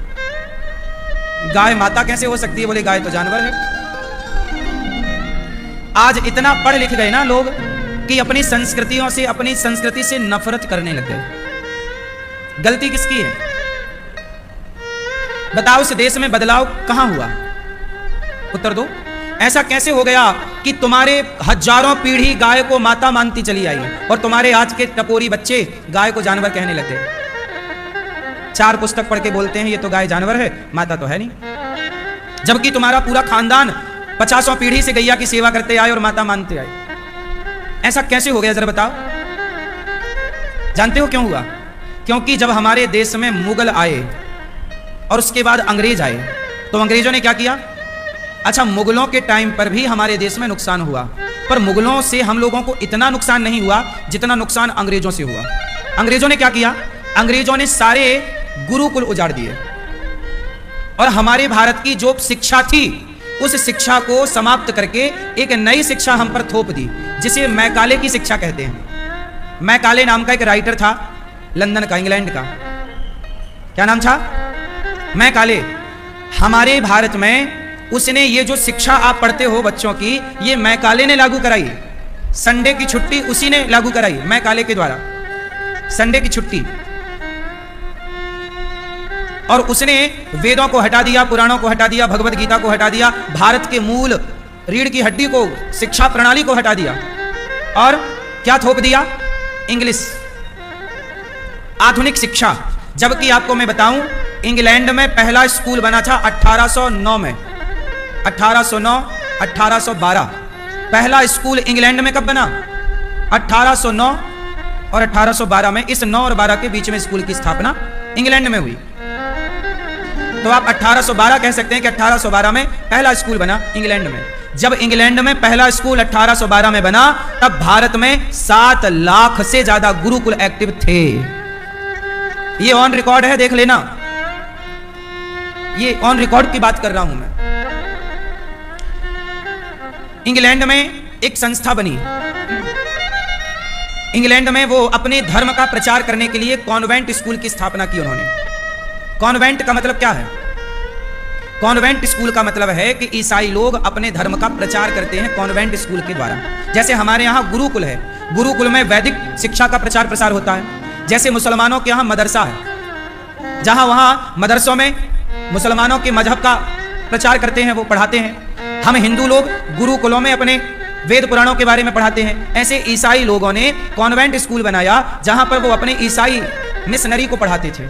S1: गाय माता कैसे हो सकती है? बोले गाय तो जानवर है। आज इतना पढ़ लिख गए ना लोग कि अपनी संस्कृतियों से, अपनी संस्कृति से नफरत करने लग गए। गलती किसकी है बताओ? इस देश में बदलाव कहां हुआ? उत्तर दो। ऐसा कैसे हो गया कि तुम्हारे हजारों पीढ़ी गाय को माता मानती चली आई और तुम्हारे आज के टपोरी बच्चे गाय को जानवर कहने लगे? 4 पुस्तक पढ़ के बोलते हैं ये तो गाय जानवर है, माता तो है नहीं, जबकि तुम्हारा पूरा खानदान 50 पीढ़ी से गैया की सेवा करते आए और माता मानते आए। ऐसा कैसे हो गया जरा बताओ? जानते हो क्यों हुआ? क्योंकि जब हमारे देश में मुगल आए और उसके बाद अंग्रेज आए, तो अंग्रेजों ने क्या किया? अच्छा, मुगलों के टाइम पर भी हमारे देश में नुकसान हुआ, पर मुगलों से हम लोगों को इतना नुकसान नहीं हुआ जितना नुकसान अंग्रेजों से हुआ। अंग्रेजों ने क्या किया? अंग्रेजों ने सारे गुरुकुल उजाड़ दिए और हमारे भारत की जो शिक्षा थी उस शिक्षा को समाप्त करके एक नई शिक्षा हम पर थोप दी, जिसे मैकाले की शिक्षा कहते हैं। मैकाले नाम का एक राइटर था, लंदन का, इंग्लैंड का। क्या नाम था? मैकाले। हमारे भारत में उसने ये जो शिक्षा आप पढ़ते हो बच्चों की, ये मैकाले ने लागू कराई। संडे की छुट्टी उसी ने लागू कराई, मैकाले के द्वारा, संडे की छुट्टी। और उसने वेदों को हटा दिया, पुराणों को हटा दिया, भगवत गीता को हटा दिया, भारत के मूल रीढ़ की हड्डी को, शिक्षा प्रणाली को हटा दिया और क्या थोप दिया? इंग्लिश, आधुनिक शिक्षा। जबकि आपको मैं बताऊं, इंग्लैंड में पहला स्कूल बना था 1809 में, 1809, 1812। पहला स्कूल इंग्लैंड में कब बना? 1809 और 1812 में। इस 9 और 12 के बीच में स्कूल की स्थापना इंग्लैंड में हुई। तो आप 1812 कह सकते हैं कि 1812 में पहला स्कूल बना इंग्लैंड में। जब इंग्लैंड में पहला स्कूल 1812 में बना, तब भारत में 7 लाख से ज्यादा गुरुकुल एक्टिव थे। ये ऑन रिकॉर्ड है, देख लेना, ये ऑन रिकॉर्ड की बात कर रहा हूं मैं। इंग्लैंड में एक संस्था बनी, इंग्लैंड में वो अपने धर्म का प्रचार करने के लिए कॉन्वेंट स्कूल की स्थापना की उन्होंने। कॉन्वेंट का मतलब क्या है? कॉन्वेंट स्कूल का मतलब है कि ईसाई लोग अपने धर्म का प्रचार करते हैं कॉन्वेंट स्कूल के द्वारा। जैसे हमारे यहाँ गुरुकुल है, गुरुकुल में वैदिक शिक्षा का प्रचार प्रसार होता है। जैसे मुसलमानों के यहाँ मदरसा है, जहाँ वहाँ मदरसों में मुसलमानों के मजहब का प्रचार करते हैं, वो पढ़ाते हैं। हम हिंदू लोग गुरुकुलों में अपने वेद पुराणों के बारे में पढ़ाते हैं। ऐसे ईसाई लोगों ने कॉन्वेंट स्कूल बनाया जहां पर वो अपने ईसाई मिशनरी को पढ़ाते थे,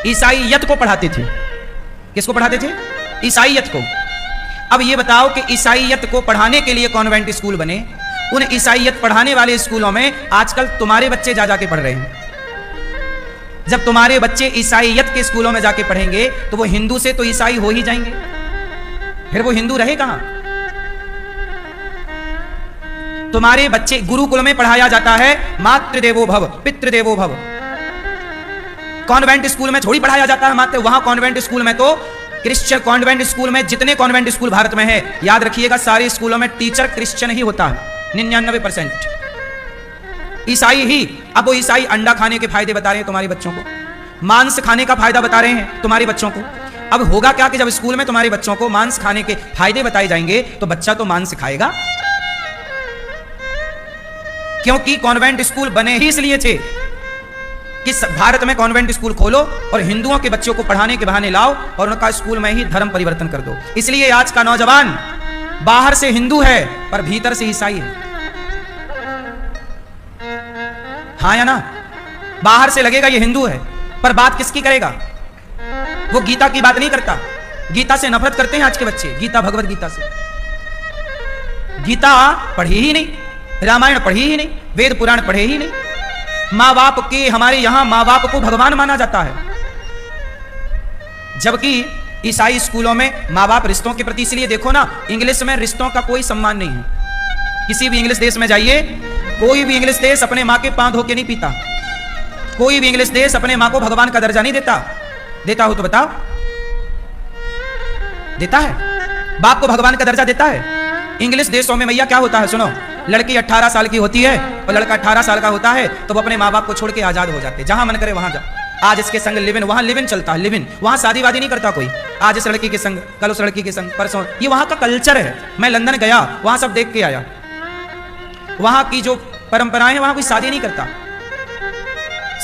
S1: ईसाईयत को पढ़ाते थे। किसको पढ़ाते थे? ईसाईयत को। अब ये बताओ कि ईसाईयत को पढ़ाने के लिए कॉन्वेंट स्कूल बने, उन ईसाईयत पढ़ाने वाले स्कूलों में आजकल तुम्हारे बच्चे जा जाके पढ़ रहे हैं। जब तुम्हारे बच्चे ईसाईयत के स्कूलों में जाके पढ़ेंगे तो वो हिंदू से तो ईसाई हो ही जाएंगे, फिर वो हिंदू रहे कहां? तुम्हारे बच्चे गुरुकुल में पढ़ाया जाता है मातृदेवो भव पितृदेवो भव, कॉन्वेंट स्कूल में थोड़ी पढ़ाया जाता है मात्र। वहां कॉन्वेंट स्कूल में तो क्रिश्चियन, कॉन्वेंट स्कूल में जितने कॉन्वेंट स्कूल भारत में है, याद रखिएगा सारे स्कूलों में टीचर क्रिश्चियन ही होता है, 99% ईसाई ही। अब वो ईसाई अंडा खाने के फायदे बता रहे हैं तुम्हारे बच्चों को, मांस खाने का फायदा बता रहे हैं तुम्हारे बच्चों को। अब होगा क्या कि जब स्कूल में तुम्हारे बच्चों को मांस खाने के फायदे बताए जाएंगे तो बच्चा तो मांस खाएगा, क्योंकि कॉन्वेंट स्कूल बने ही इसलिए थे कि भारत में कॉन्वेंट स्कूल खोलो और हिंदुओं के बच्चों को पढ़ाने के बहाने लाओ और उनका स्कूल में ही धर्म परिवर्तन कर दो। इसलिए आज का नौजवान बाहर से हिंदू है पर भीतर से ईसाई है। हाँ या ना? बाहर से लगेगा ये हिंदू है पर बात किसकी करेगा? वो गीता की बात नहीं करता। गीता से नफरत करते हैं आज के बच्चे, गीता भगवत गीता से। गीता पढ़ी ही नहीं, रामायण पढ़ी ही नहीं, वेद पुराण पढ़े ही नहीं। माँ बाप के, हमारे यहां माँ बाप को भगवान माना जाता है, जबकि ईसाई स्कूलों में माँ बाप रिश्तों के प्रति, इसलिए देखो ना इंग्लिश में रिश्तों का कोई सम्मान नहीं है। किसी भी इंग्लिश देश में जाइए, कोई भी इंग्लिश देश अपने माँ के पांव धो के नहीं पीता, कोई भी इंग्लिश देश अपने माँ को भगवान का दर्जा नहीं देता। देता हो तो बताओ, देता है? बाप को भगवान का दर्जा देता है? इंग्लिश देशों में मैया क्या होता है सुनो, लड़की 18 साल की होती है और लड़का 18 साल का होता है तो वो अपने माँ बाप को छोड़ के आजाद हो जाते, जहां मन करे वहां जा। आज इसके संग लिव इन, वहां लिव इन चलता है, लिव इन। वहां शादी वादी नहीं करता कोई, आज इस लड़की के संग, कल उस लड़की के संग, परसों। ये वहां का कल्चर है। मैं लंदन गया, वहां सब देख के आया। वहां की जो परंपराएं हैं, वहां कोई शादी नहीं करता,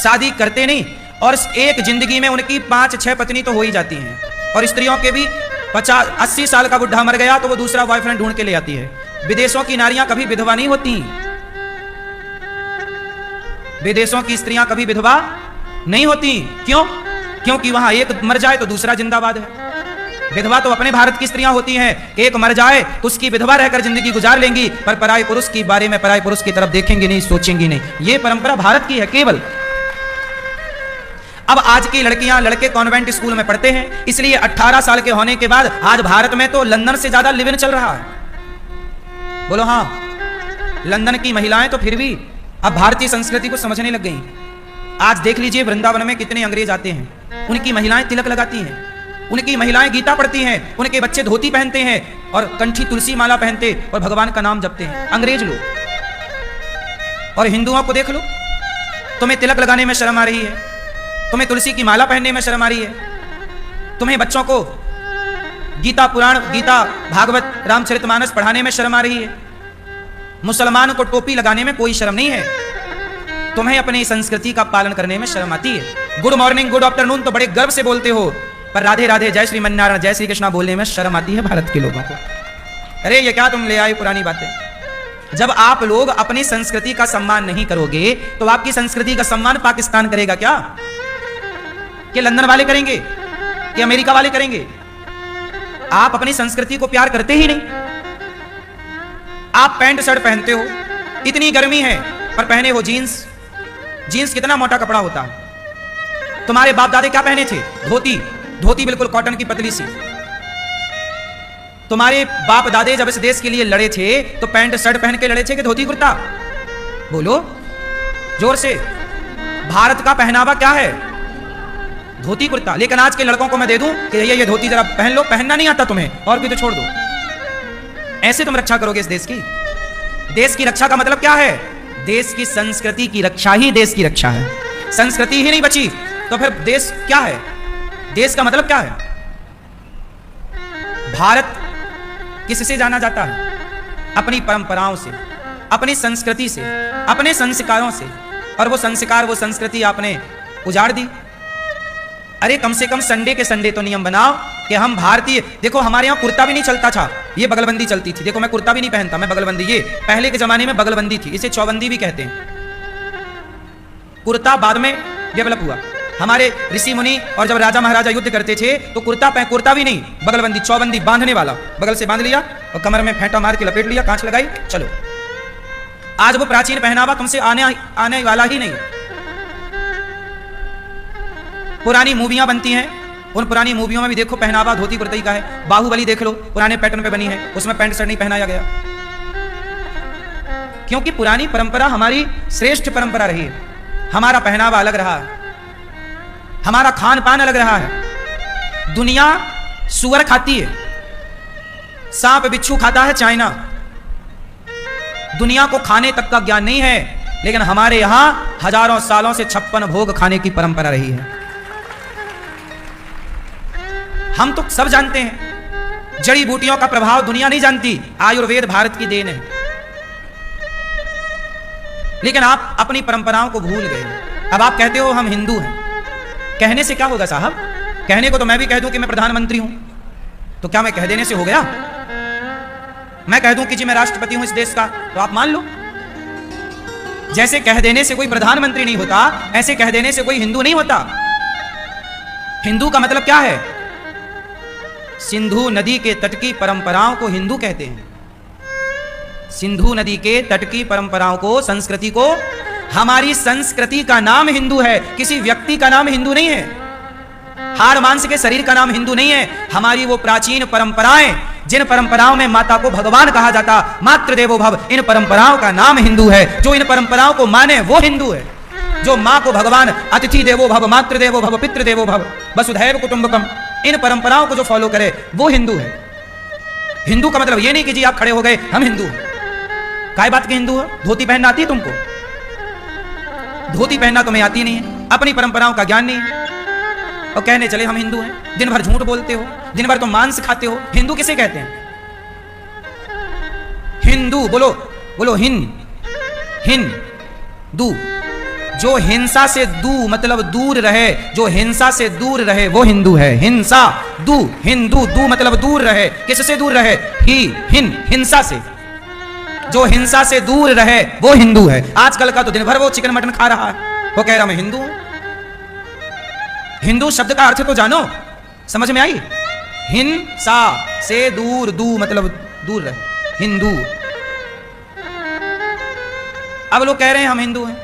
S1: शादी करते नहीं। और एक जिंदगी में उनकी 5-6 पत्नी तो हो ही जाती हैं। और स्त्रियों के भी 50-80 साल का बुढ़ा मर गया तो वो दूसरा बॉयफ्रेंड ढूंढ के ले आती है। विदेशों की नारियां कभी विधवा नहीं होती, विदेशों की स्त्रियां कभी विधवा नहीं होती। क्यों? क्योंकि वहां एक मर जाए तो दूसरा जिंदाबाद है। विधवा तो अपने भारत की स्त्रियां होती हैं, एक मर जाए तो उसकी विधवा रहकर जिंदगी गुजार लेंगी, पर पराये पुरुष के बारे में, पराये पुरुष की तरफ देखेंगी नहीं, सोचेंगी नहीं। यह परंपरा भारत की है केवल। अब आज की लड़कियां, लड़के कॉन्वेंट स्कूल में पढ़ते हैं, इसलिए 18 साल के होने के बाद आज भारत में तो लंदन से ज्यादा लिव इन चल रहा है। बोलो हाँ, लंदन की महिलाएं तो फिर भी अब भारतीय संस्कृति को समझने लग गई। आज देख लीजिए वृंदावन में कितने अंग्रेज आते हैं, उनकी महिलाएं तिलक लगाती हैं, उनकी महिलाएं गीता पढ़ती हैं, उनके बच्चे धोती पहनते हैं और कंठी तुलसी माला पहनते और भगवान का नाम जपते हैं, अंग्रेज लोग। और हिंदुओं को देख लो, तुम्हें तिलक लगाने में शर्म आ रही है, तुम्हें तुलसी की माला पहनने में शर्म आ रही है, तुम्हें बच्चों को गीता पुराण, गीता भागवत रामचरितमानस पढ़ाने में शर्म आ रही है, मुसलमान को टोपी लगाने में कोई शर्म नहीं है, तुम्हें अपनी संस्कृति का पालन करने में शर्म आती है। गुड मॉर्निंग, गुड आफ्टरनून तो बड़े गर्व से बोलते हो, पर राधे राधे, जय श्री मन्नारायण, जय श्री कृष्णा बोलने में शर्म आती है भारत के लोगों को। अरे ये क्या तुम ले आए पुरानी बातें। जब आप लोग अपनी संस्कृति का सम्मान नहीं करोगे तो आपकी संस्कृति का सम्मान पाकिस्तान करेगा क्या? कि लंदन वाले करेंगे? कि अमेरिका वाले करेंगे? आप अपनी संस्कृति को प्यार करते ही नहीं। आप पैंट शर्ट पहनते हो, इतनी गर्मी है पर पहने हो जीन्स। जीन्स कितना मोटा कपड़ा होता है। तुम्हारे बाप दादे क्या पहने थे? धोती, धोती बिल्कुल कॉटन की पतली सी। तुम्हारे बाप दादे जब इस देश के लिए लड़े थे तो पैंट शर्ट पहन के लड़े थे कि धोती कुर्ता? बोलो जोर से। भारत का पहनावा क्या है? धोती कुर्ता। लेकिन आज के लड़कों को मैं दे दूं कि ये धोती जरा पहन लो, पहनना नहीं आता तुम्हें और भी तो छोड़ दो। ऐसे तुम रक्षा करोगे इस देश की? देश की रक्षा का मतलब क्या है? देश की संस्कृति की रक्षा ही देश की रक्षा है। संस्कृति ही नहीं बची तो फिर देश क्या है? देश का मतलब क्या है? भारत किससे जाना जाता है? अपनी परंपराओं से, अपनी संस्कृति से, अपने संस्कारों से। और वो संस्कार, वो संस्कृति आपने उजाड़ दी। अरे कम से कम संडे के संडे तो नियम बनाओ कि हम भारतीय। देखो हमारे यहाँ कुर्ता भी नहीं चलता था, ये बगलबंदी चलती थी। देखो मैं कुर्ता भी नहीं पहनता, मैं बगलबंदी। ये पहले के जमाने में बगलबंदी थी, इसे चौबंदी भी कहते हैं। कुर्ता बाद में डेवलप हुआ। हमारे ऋषि मुनि और जब राजा महाराजा युद्ध करते थे तो कुर्ता भी नहीं, बगलबंदी, चौबंदी, बांधने वाला, बगल से बांध लिया और कमर में फेंटा मार के लपेट लिया, कांच लगाई, चलो। आज वो प्राचीन पहनावा तुमसे आने वाला ही नहीं। पुरानी मूवियां बनती हैं, उन पुरानी मूवियों में भी देखो पहनावा धोती कुर्ते का है। बाहुबली देख लो, पुराने पैटर्न पे बनी है, उसमें पैंट शर्ट नहीं पहनाया गया। क्योंकि पुरानी परंपरा हमारी श्रेष्ठ परंपरा रही है। हमारा पहनावा अलग रहा है, हमारा खान पान अलग रहा है। दुनिया सुअर खाती है, सांप बिच्छू खाता है चाइना। दुनिया को खाने तक का ज्ञान नहीं है, लेकिन हमारे यहां हजारों सालों से 56 भोग खाने की परंपरा रही है। हम तो सब जानते हैं, जड़ी बूटियों का प्रभाव दुनिया नहीं जानती। आयुर्वेद भारत की देन है, लेकिन आप अपनी परंपराओं को भूल गए। अब आप कहते हो हम हिंदू हैं। कहने से क्या होगा साहब? कहने को तो मैं भी कह दूं कि मैं प्रधानमंत्री हूं, तो क्या मैं कह देने से हो गया? मैं कह दूं कि जी मैं राष्ट्रपति हूं इस देश का, तो आप मान लो। जैसे कह देने से कोई प्रधानमंत्री नहीं होता, ऐसे कह देने से कोई हिंदू नहीं होता। हिंदू का मतलब क्या है? सिंधु नदी के तट की परंपराओं को हिंदू कहते हैं। सिंधु नदी के तट की परंपराओं को, संस्कृति को। हमारी संस्कृति का नाम हिंदू है, किसी व्यक्ति का नाम हिंदू नहीं है। हाड़ मांस के शरीर का नाम हिंदू नहीं है। हमारी वो प्राचीन परंपराएं, जिन परंपराओं में माता को भगवान कहा जाता, मातृ देवो भव, इन परंपराओं का नाम हिंदू है। जो इन परंपराओं को माने वो हिंदू है। जो मां को भगवान अतिथि देवो भव, मातृ देवो भव, पितृ देवो भव, वसुधैव कुटुंबकम, इन परंपराओं को जो फॉलो करे वो हिंदू है। हिंदू का मतलब ये नहीं कि जी आप खड़े हो गए हम हिंदू हैं। काय बात के हिंदू है? धोती पहनना आती है तुमको? धोती पहनना तुम्हें आती नहीं है, अपनी परंपराओं का ज्ञान नहीं है, और कहने चले हम हिंदू हैं। दिन भर झूठ बोलते हो, दिन भर तुम मांस खाते हो। हिंदू किसे कहते हैं? हिंदू बोलो, बोलो दू। जो हिंसा से दू मतलब दूर रहे, जो हिंसा से दूर रहे वो हिंदू है। हिंसा दू, हिंदू दू मतलब दूर रहे। किससे दूर रहे? हिंसा से। जो हिंसा से दूर रहे वो हिंदू है। आजकल का तो दिन भर वो चिकन मटन खा रहा है, वो कह रहा मैं हिंदू हूं। हिंदू शब्द का अर्थ तो जानो, समझ में आई? हिंसा से दूर, दू मतलब दूर रहे, हिंदू। अब लोग कह रहे हैं हम हिंदू हैं,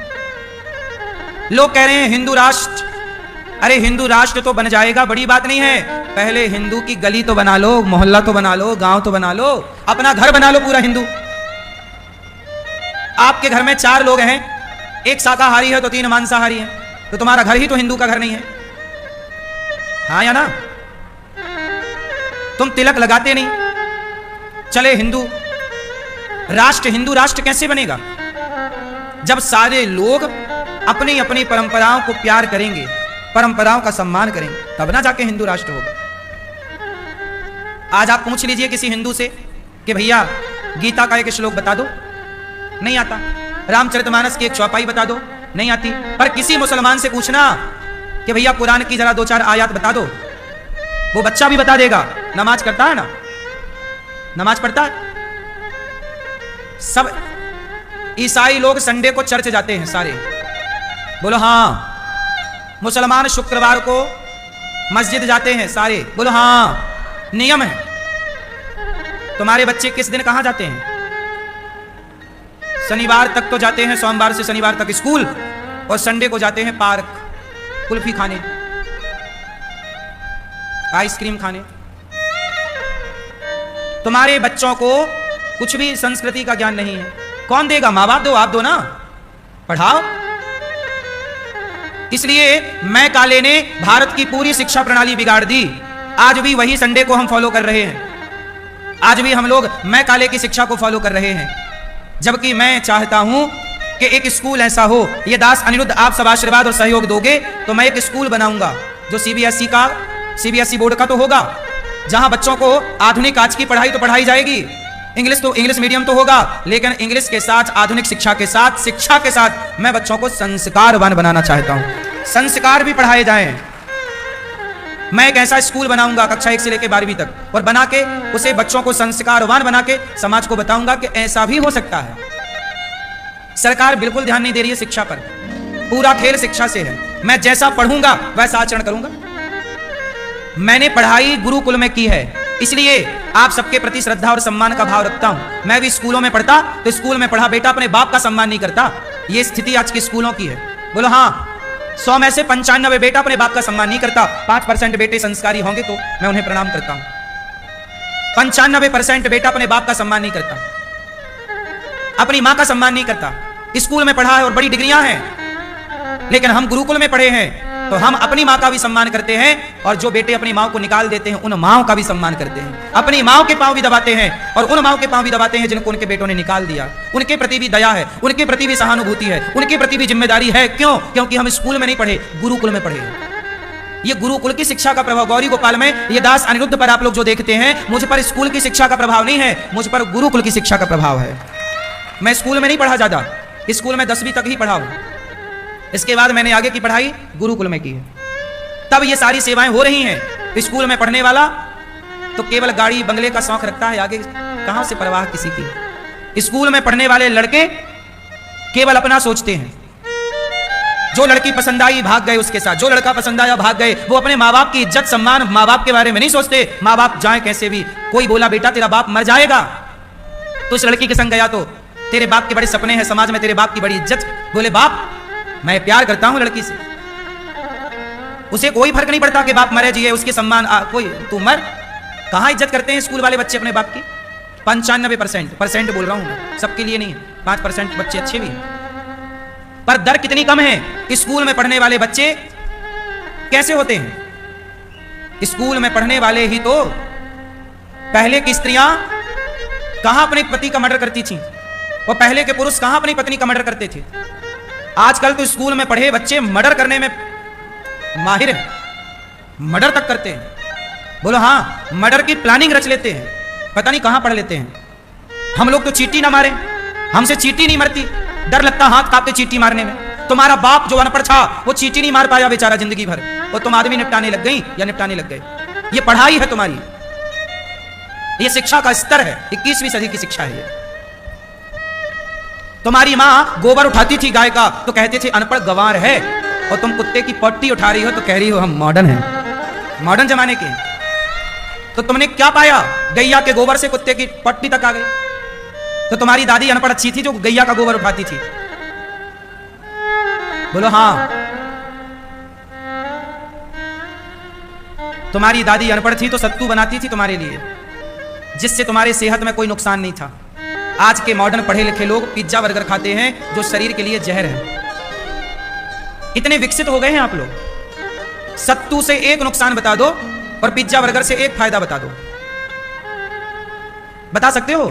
S1: लोग कह रहे हैं हिंदू राष्ट्र। अरे हिंदू राष्ट्र तो बन जाएगा, बड़ी बात नहीं है। पहले हिंदू की गली तो बना लो, मोहल्ला तो बना लो, गांव तो बना लो, अपना घर बना लो पूरा हिंदू। आपके घर में 4 लोग हैं, एक शाकाहारी है तो 3 मांसाहारी हैं, तो तुम्हारा घर ही तो हिंदू का घर नहीं है। हाँ या ना? तुम तिलक लगाते नहीं, चले हिंदू राष्ट्र। हिंदू राष्ट्र कैसे बनेगा? जब सारे लोग अपनी अपनी परंपराओं को प्यार करेंगे, परंपराओं का सम्मान करेंगे, तब ना जाके हिंदू राष्ट्र होगा। आज आप पूछ लीजिए किसी हिंदू से कि भैया गीता का एक श्लोक बता दो, नहीं आता। रामचरितमानस की एक चौपाई बता दो, नहीं आती। पर किसी मुसलमान से पूछना कि भैया कुरान की जरा 2-4 आयत बता दो, वो बच्चा भी बता देगा। नमाज करता है ना? नमाज पढ़ता है? सब ईसाई लोग संडे को चर्च जाते हैं सारे, बोलो हाँ। मुसलमान शुक्रवार को मस्जिद जाते हैं सारे, बोलो हाँ। नियम है। तुम्हारे बच्चे किस दिन कहां जाते हैं? शनिवार तक तो जाते हैं, सोमवार से शनिवार तक स्कूल, और संडे को जाते हैं पार्क, कुल्फी खाने, आइसक्रीम खाने। तुम्हारे बच्चों को कुछ भी संस्कृति का ज्ञान नहीं है। कौन देगा? माँ बाप दो, आप दो ना, पढ़ाओ। इसलिए मैं काले ने भारत की पूरी शिक्षा प्रणाली बिगाड़ दी। आज भी वही संडे को हम फॉलो कर रहे हैं। आज भी हम लोग मैं काले की शिक्षा को फॉलो कर रहे हैं, जबकि मैं चाहता हूं कि एक स्कूल ऐसा हो। ये दास अनिरुद्ध, आप सब आशीर्वाद और सहयोग दोगे तो मैं एक स्कूल बनाऊंगा जो CBSE का सीबीएसई बोर्ड का तो होगा, जहां बच्चों को आधुनिक आज की पढ़ाई तो पढ़ाई जाएगी। इंग्लिश मीडियम तो होगा, लेकिन इंग्लिश के साथ, आधुनिक शिक्षा के साथ मैं बच्चों को संस्कारवान बनाना चाहता हूं। संस्कार भी पढ़ाए जाएं। मैं एक ऐसा स्कूल बनाऊंगा कक्षा 1 से लेकर 12वीं तक, और बना के उसे बच्चों को संस्कारवान बना के समाज को बताऊंगा कि ऐसा भी हो सकता है। सरकार बिल्कुल ध्यान नहीं दे रही है शिक्षा पर, पूरा खेल शिक्षा से है। मैं जैसा पढ़ूंगा वैसा आचरण करूंगा। मैंने पढ़ाई गुरुकुल में की है, इसलिए आप सबके प्रति श्रद्धा और सम्मान का भाव रखता हूं। मैं भी स्कूलों में पढ़ता तो स्कूल में पढ़ा बेटा अपने बाप का सम्मान नहीं करता। यह स्थिति आज के स्कूलों की है। बोलो हाँ, 100 में से 95 बेटा अपने बाप का सम्मान नहीं करता। 5% बेटे संस्कारी होंगे तो मैं उन्हें प्रणाम करता हूं। 95% बेटा अपने बाप का सम्मान नहीं करता, अपनी मां का सम्मान नहीं करता। स्कूल में पढ़ा है और बड़ी डिग्रियां हैं, लेकिन हम गुरुकुल में पढ़े हैं तो हम अपनी मां का भी सम्मान करते हैं, और जो बेटे अपनी मां को निकाल देते हैं उन माओं का भी सम्मान करते हैं। अपनी माओं के पांव भी दबाते हैं और उन माओं के पांव भी दबाते हैं जिनको उनके बेटों ने निकाल दिया। उनके प्रति भी दया है, उनके प्रति भी सहानुभूति है, उनके प्रति भी जिम्मेदारी है। क्यों? क्योंकि हम स्कूल में नहीं पढ़े, गुरुकुल में पढ़े। ये गुरुकुल की शिक्षा का प्रभाव। गौरी गोपाल में ये दास अनिरुद्ध पर आप लोग जो देखते हैं, मुझ पर स्कूल की शिक्षा का प्रभाव नहीं है, मुझ पर गुरुकुल की शिक्षा का प्रभाव है। मैं स्कूल में नहीं पढ़ा ज्यादा, स्कूल में 10वीं तक ही पढ़ा हूं। इसके बाद मैंने आगे की पढ़ाई गुरुकुल में की है। तब ये सारी सेवाएं हो रही हैं। स्कूल में पढ़ने वाला तो केवल गाड़ी बंगले का शौक रखता है, आगे कहां से परवाह किसी की। स्कूल में पढ़ने वाले लड़के केवल अपना सोचते हैं। जो लड़की पसंद आई भाग गए उसके साथ, जो लड़का पसंद आया भाग गए। वो अपने माँ बाप की इज्जत सम्मान, माँ बाप के बारे में नहीं सोचते। माँ बाप जाए कैसे भी। कोई बोला बेटा तेरा बाप मर जाएगा, तो उस लड़की के संग गया तो तेरे बाप के बड़े सपने हैं, समाज में तेरे बाप की बड़ी इज्जत। बोले बाप मैं प्यार करता हूं लड़की से, उसे कोई फर्क नहीं पड़ता कि बाप मरे जिए, उसके सम्मान कोई तू मर। कहां इज्जत करते हैं स्कूल वाले बच्चे अपने बाप की? 95% बोल रहा हूं, सबके लिए नहीं है। 5% बच्चे अच्छे भी हैं, पर दर कितनी कम है। स्कूल में पढ़ने वाले बच्चे कैसे होते हैं? स्कूल में पढ़ने वाले ही तो, पहले की स्त्रियां कहां अपने पति का मर्डर करती थी, और पहले के पुरुष कहां अपनी पत्नी का मर्डर करते थे। आजकल तो स्कूल में पढ़े बच्चे मर्डर करने में माहिर हैं, मर्डर तक करते हैं। बोलो हाँ, मर्डर की प्लानिंग रच लेते हैं, पता नहीं कहां पढ़ लेते हैं। हम लोग तो चींटी ना मारे, हमसे चींटी नहीं मरती, डर लगता हाथ कांपते चींटी मारने में। तुम्हारा बाप जो अनपढ़ था वो चींटी नहीं मार पाया बेचारा जिंदगी भर, और तुम आदमी निपटाने लग गई या निपटाने लग गए। ये पढ़ाई है तुम्हारी, ये शिक्षा का स्तर है, 21वीं सदी की शिक्षा है ये। तुम्हारी मां गोबर उठाती थी गाय का तो कहते थे अनपढ़ गंवार है, और तुम कुत्ते की पट्टी उठा रही हो तो कह रही हो हम मॉडर्न हैं, मॉडर्न जमाने के। तो तुमने क्या पाया? गैया के गोबर से कुत्ते की पट्टी तक आ गई। तो तुम्हारी दादी अनपढ़ अच्छी थी जो गैया का गोबर उठाती थी। बोलो हाँ, तुम्हारी दादी अनपढ़ थी तो सत्तू बनाती थी तुम्हारे लिए, जिससे तुम्हारी सेहत में कोई नुकसान नहीं था। आज के मॉडर्न पढ़े लिखे लोग पिज्जा बर्गर खाते हैं जो शरीर के लिए जहर है। इतने विकसित हो गए हैं आप लोग। सत्तू से एक नुकसान बता दो और पिज्जा बर्गर से एक फायदा बता दो, बता सकते हो?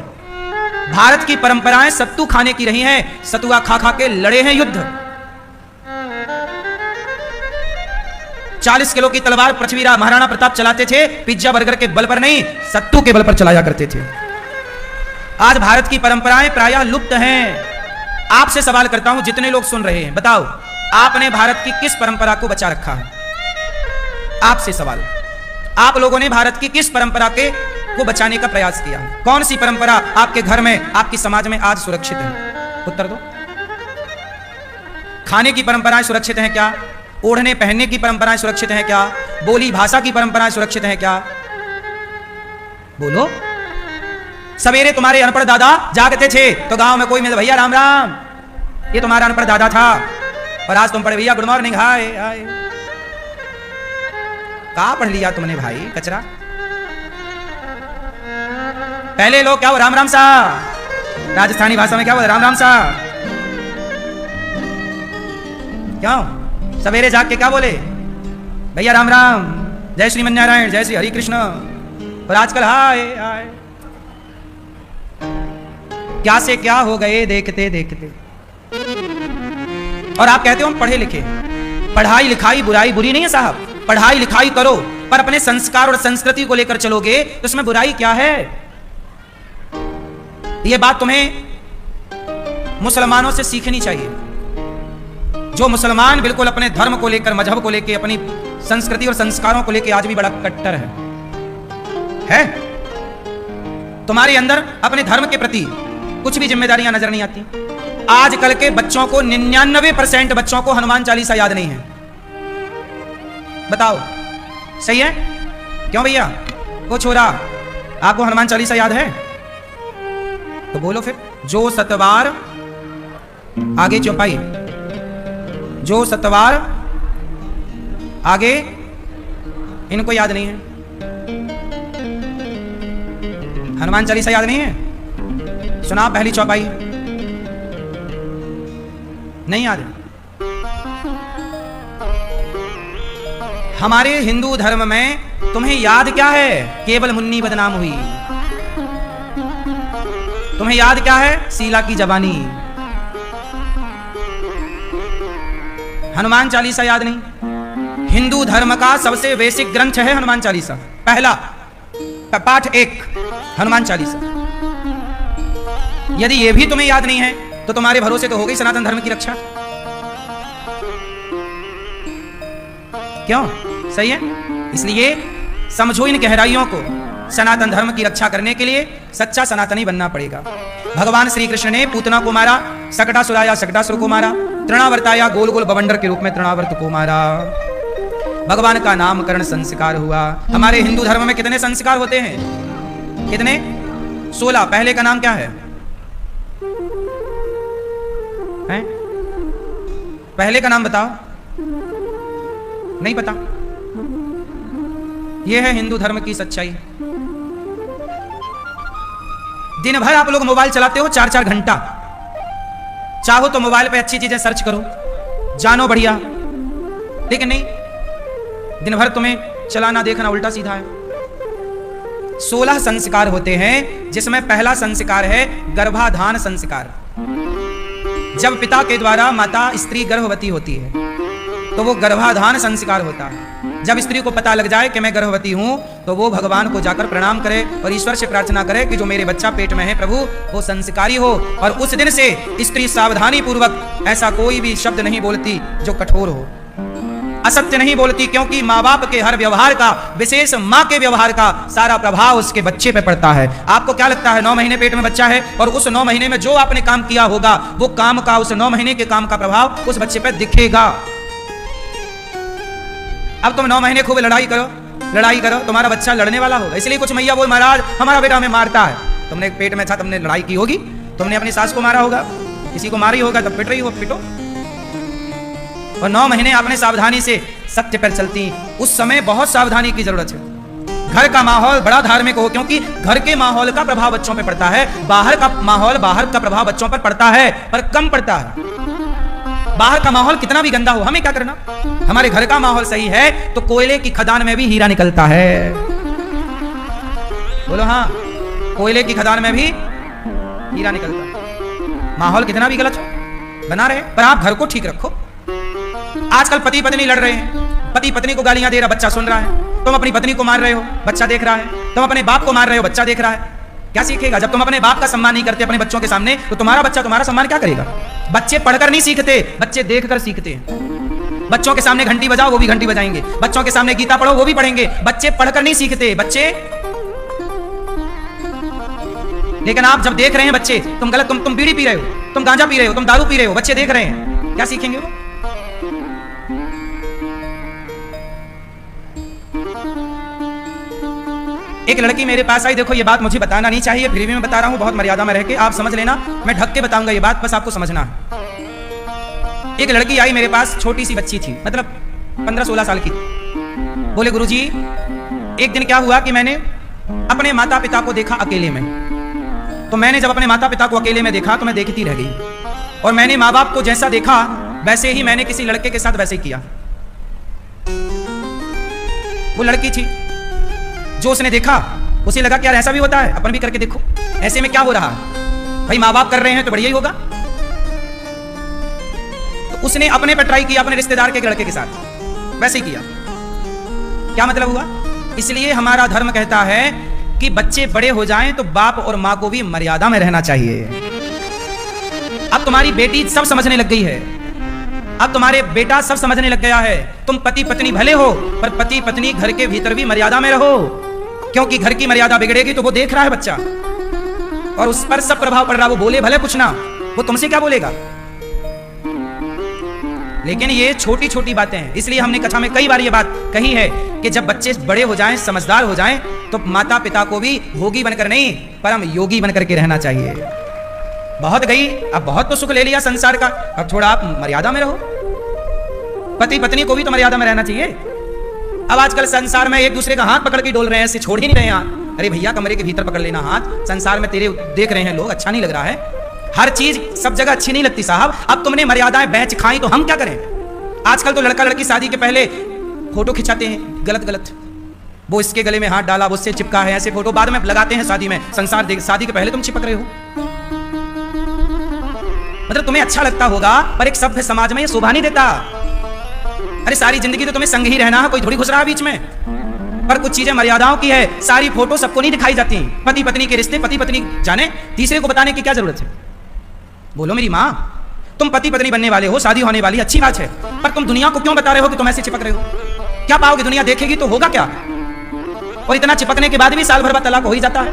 S1: भारत की परंपराएं सत्तू खाने की रही हैं। सतुआ खा खा के लड़े हैं युद्ध। 40 किलो की तलवार पृथ्वीराज महाराणा प्रताप चलाते थे, पिज्जा बर्गर के बल पर नहीं, सत्तू के बल पर चलाया करते थे। आज भारत की परंपराएं प्रायः लुप्त हैं। आपसे सवाल करता हूं, जितने लोग सुन रहे हैं, बताओ आपने भारत की किस परंपरा को बचा रखा है? आपसे सवाल, आप लोगों ने भारत की किस परंपरा को बचाने का प्रयास किया? कौन सी परंपरा आपके घर में, आपके समाज में आज सुरक्षित है? उत्तर दो। खाने की परंपराएं सुरक्षित हैं क्या? ओढ़ने पहनने की परंपराएं सुरक्षित हैं क्या? बोली भाषा की परंपराएं सुरक्षित हैं क्या? बोलो। सवेरे तुम्हारे अनपढ़ दादा जागते थे तो गांव में कोई मिले, भैया राम राम, ये तुम्हारा अनपढ़ दादा था, और आज तुम पढ़े भैया गुड मॉर्निंग, हाय हाय। कहां पढ़ लिया तुमने भाई कचरा? पहले लोग क्या हो, राम राम सा, राजस्थानी भाषा में क्या बोले, राम राम सा। क्यों? सवेरे जाग के क्या बोले, भैया राम राम, जय श्री नारायण, जय श्री हरि कृष्ण। और आजकल हाय हाय। क्या से क्या हो गए देखते देखते। और आप कहते हो हम पढ़े लिखे। पढ़ाई लिखाई बुराई बुरी नहीं है साहब, पढ़ाई लिखाई करो, पर अपने संस्कार और संस्कृति को लेकर चलोगे तो इसमें बुराई क्या है? यह बात तुम्हें मुसलमानों से सीखनी चाहिए। जो मुसलमान बिल्कुल अपने धर्म को लेकर, मजहब को लेकर, अपनी संस्कृति और संस्कारों को लेकर आज भी बड़ा कट्टर है? तुम्हारे अंदर अपने धर्म के प्रति कुछ भी जिम्मेदारियां नजर नहीं आती। आजकल के बच्चों को 99% बच्चों को हनुमान चालीसा याद नहीं है। बताओ, सही है? क्यों भैया? कुछ हो रहा? आपको हनुमान चालीसा याद है? तो बोलो फिर। जो सतवार आगे चौपाई, जो सतवार आगे, इनको याद नहीं है। हनुमान चालीसा याद नहीं है? सुना पहली चौपाई? नहीं याद है? हमारे हिंदू धर्म में तुम्हें याद क्या है? केवल मुन्नी बदनाम हुई। तुम्हें याद क्या है? शीला की जवानी। हनुमान चालीसा याद नहीं? हिंदू धर्म का सबसे बेसिक ग्रंथ है हनुमान चालीसा। पहला पाठ 1 हनुमान चालीसा। यदि यह भी तुम्हें याद नहीं है तो तुम्हारे भरोसे तो हो गई सनातन धर्म की रक्षा। क्यों? सही है? इसलिए समझो इन गहराइयों को। सनातन धर्म की रक्षा करने के लिए सच्चा सनातनी बनना पड़ेगा। भगवान श्री कृष्ण ने पूतना को मारा, सकटासुराया सकटासुर को मारा, तृणावर्ताया गोल गोल बवंडर के रूप में तृणावर्त को मारा। भगवान का नामकरण संस्कार हुआ। हमारे हिंदू धर्म में कितने संस्कार होते हैं? कितने? 16। पहले का नाम क्या है? हैं? पहले का नाम बताओ। नहीं पता? यह है हिंदू धर्म की सच्चाई। दिन भर आप लोग मोबाइल चलाते हो 4-4 घंटा। चाहो तो मोबाइल पे अच्छी चीजें सर्च करो, जानो बढ़िया, लेकिन नहीं, दिन भर तुम्हें चलाना देखना उल्टा सीधा है। 16 संस्कार होते हैं, जिसमें पहला संस्कार है गर्भाधान संस्कार। जब पिता के द्वारा माता स्त्री गर्भवती होती है तो वो गर्भाधान संस्कार होता है। जब स्त्री को पता लग जाए कि मैं गर्भवती हूं तो वो भगवान को जाकर प्रणाम करे और ईश्वर से प्रार्थना करे कि जो मेरे बच्चा पेट में है प्रभु वो संस्कारी हो। और उस दिन से स्त्री सावधानी पूर्वक ऐसा कोई भी शब्द नहीं बोलती जो कठोर हो, असत्य नहीं बोलती, क्योंकि माँ बाप के हर व्यवहार का, विशेष माँ के व्यवहार का सारा प्रभाव उसके बच्चे पे पड़ता है। आपको क्या लगता है 9 महीने पेट में बच्चा है और उस 9 महीने में जो आपने काम किया होगा वो काम का, उस 9 महीने के काम का प्रभाव उस बच्चे पे दिखेगा। अब तुम 9 महीने खूब लड़ाई करो, तुम्हारा बच्चा लड़ने वाला होगा। इसलिए कुछ मैया बोल महाराज हमारा बेटा हमें मारता है। तुमने पेट में था, तुमने लड़ाई की होगी, तुमने अपनी सास को मारा होगा, किसी को मारी होगा, तब पिट रही हो, पिटो। और 9 महीने आपने सावधानी से सत्य पर चलती। उस समय बहुत सावधानी की जरूरत है। घर का माहौल बड़ा धार्मिक हो, क्योंकि घर के माहौल का प्रभाव बच्चों पर पड़ता है। बाहर का माहौल, बाहर का प्रभाव बच्चों पर पड़ता है, पर कम पड़ता है। बाहर का माहौल कितना भी गंदा हो, हमें क्या करना? हमारे घर का माहौल सही है तो कोयले की खदान में भी हीरा निकलता है। बोलो हाँ, कोयले की खदान में भी हीरा निकलता है। माहौल कितना भी गलत हो बना रहे, पर आप घर को ठीक रखो। आजकल पति पत्नी लड़ रहे हैं, पति पत्नी को गालियां दे रहा, बच्चा सुन रहा है। तुम अपनी पत्नी को मार रहे हो, बच्चा देख रहा है। तुम अपने बाप को मार रहे हो, बच्चा देख रहा है। क्या सीखेगा? जब तुम अपने बाप का सम्मान नहीं करते अपने बच्चों के सामने, तो तुम्हारा बच्चा तुम्हारा सम्मान क्या करेगा? बच्चे पढ़कर नहीं सीखते, बच्चे देखकर सीखते हैं। बच्चों के सामने घंटी बजाओ, वो भी घंटी बजाएंगे। बच्चों के सामने गीता पढ़ो, वो भी पढ़ेंगे। बच्चे पढ़कर नहीं सीखते, बच्चे। लेकिन आप जब देख रहे हैं बच्चे, तुम गलत, तुम बीड़ी पी रहे हो, तुम गांजा पी रहे हो, तुम दारू पी रहे हो, बच्चे देख रहे हैं, क्या सीखेंगे वो? एक लड़की मेरे पास आई, देखो ये बात मुझे बताना नहीं चाहिए, फिर भी मैं बता रहा हूं, बहुत मर्यादा में रह के, आप समझ लेना, मैं ढक के बताऊंगा ये बात, बस आपको समझना है। एक लड़की आई मेरे पास, छोटी सी बच्ची थी, मतलब 15-16 साल की। बोले गुरुजी, एक दिन क्या हुआ कि मैंने अपने माता पिता को देखा अकेले में। तो मैंने जब अपने माता पिता को अकेले में देखा तो मैं देखती रह गई। और मैंने माँ बाप को जैसा देखा वैसे ही मैंने किसी लड़के के साथ वैसे ही किया। वो लड़की थी, जो उसने देखा उसे लगा कि यार ऐसा भी होता है, अपन भी करके देखो, ऐसे में क्या हो रहा है, भाई माँ बाप कर रहे हैं तो बढ़िया ही होगा। तो उसने अपने पर ट्राई किया, अपने रिश्तेदार के लड़के के साथ वैसे ही किया। क्या मतलब हुआ? इसलिए हमारा धर्म कहता है कि बच्चे बड़े हो जाएं तो बाप और मां को भी मर्यादा में रहना चाहिए। अब तुम्हारी बेटी सब समझने लग गई है, अब तुम्हारे बेटा सब समझने लग गया है। तुम पति पत्नी भले हो, पर पति पत्नी घर के भीतर भी मर्यादा में रहो, क्योंकि घर की मर्यादा बिगड़ेगी तो वो देख रहा है बच्चा, और उस पर सब प्रभाव पड़ रहा। वो बोले भले कुछ ना, वो तुमसे क्या बोलेगा? लेकिन ये छोटी छोटी बातें हैं। इसलिए हमने कथा में कई बार ये बात कही है कि जब बच्चे बड़े हो जाएं, समझदार हो जाएं, तो माता पिता को भी भोगी बनकर नहीं, परम योगी बनकर के रहना चाहिए। बहुत गई, अब बहुत तो सुख ले लिया संसार का, अब थोड़ा आप मर्यादा में रहो। पति पत्नी को भी तो मर्यादा में रहना चाहिए। अब आजकल संसार में एक दूसरे का हाथ पकड़ के डोल रहे हैं, ऐसे छोड़ ही नहीं रहे हाथ। अरे भैया कमरे के भीतर पकड़ लेना हाथ, संसार में तेरे देख रहे हैं लोग, अच्छा नहीं लग रहा है। हर चीज सब जगह अच्छी नहीं लगती साहब। अब तुमने मर्यादाएं बेच खाई तो हम क्या करें? आजकल तो लड़का लड़की शादी के पहले फोटो खिंचाते हैं, गलत गलत। वो इसके गले में हाथ डाला, वो उससे चिपका है, ऐसे फोटो बाद में लगाते हैं शादी में। संसार देख, शादी के पहले तुम चिपक रहे हो। मतलब तुम्हें अच्छा लगता होगा, पर एक सभ्य समाज में ये शोभा नहीं देता। अरे सारी जिंदगी तो तुम्हें संग ही रहना है, कोई थोड़ी घुस रहा है बीच में। पर कुछ चीजें मर्यादाओं की है, सारी फोटो सबको नहीं दिखाई जाती। पति पत्नी के रिश्ते पति पत्नी जाने, तीसरे को बताने की क्या जरूरत है? बोलो मेरी माँ, तुम पति पत्नी बनने वाले हो, शादी होने वाली, अच्छी बात है, पर तुम दुनिया को क्यों बता रहे हो कि तुम ऐसे चिपक रहे हो? क्या पाओगे? दुनिया देखेगी तो होगा क्या? और इतना चिपकने के बाद भी साल भर बाद तलाक हो ही जाता है।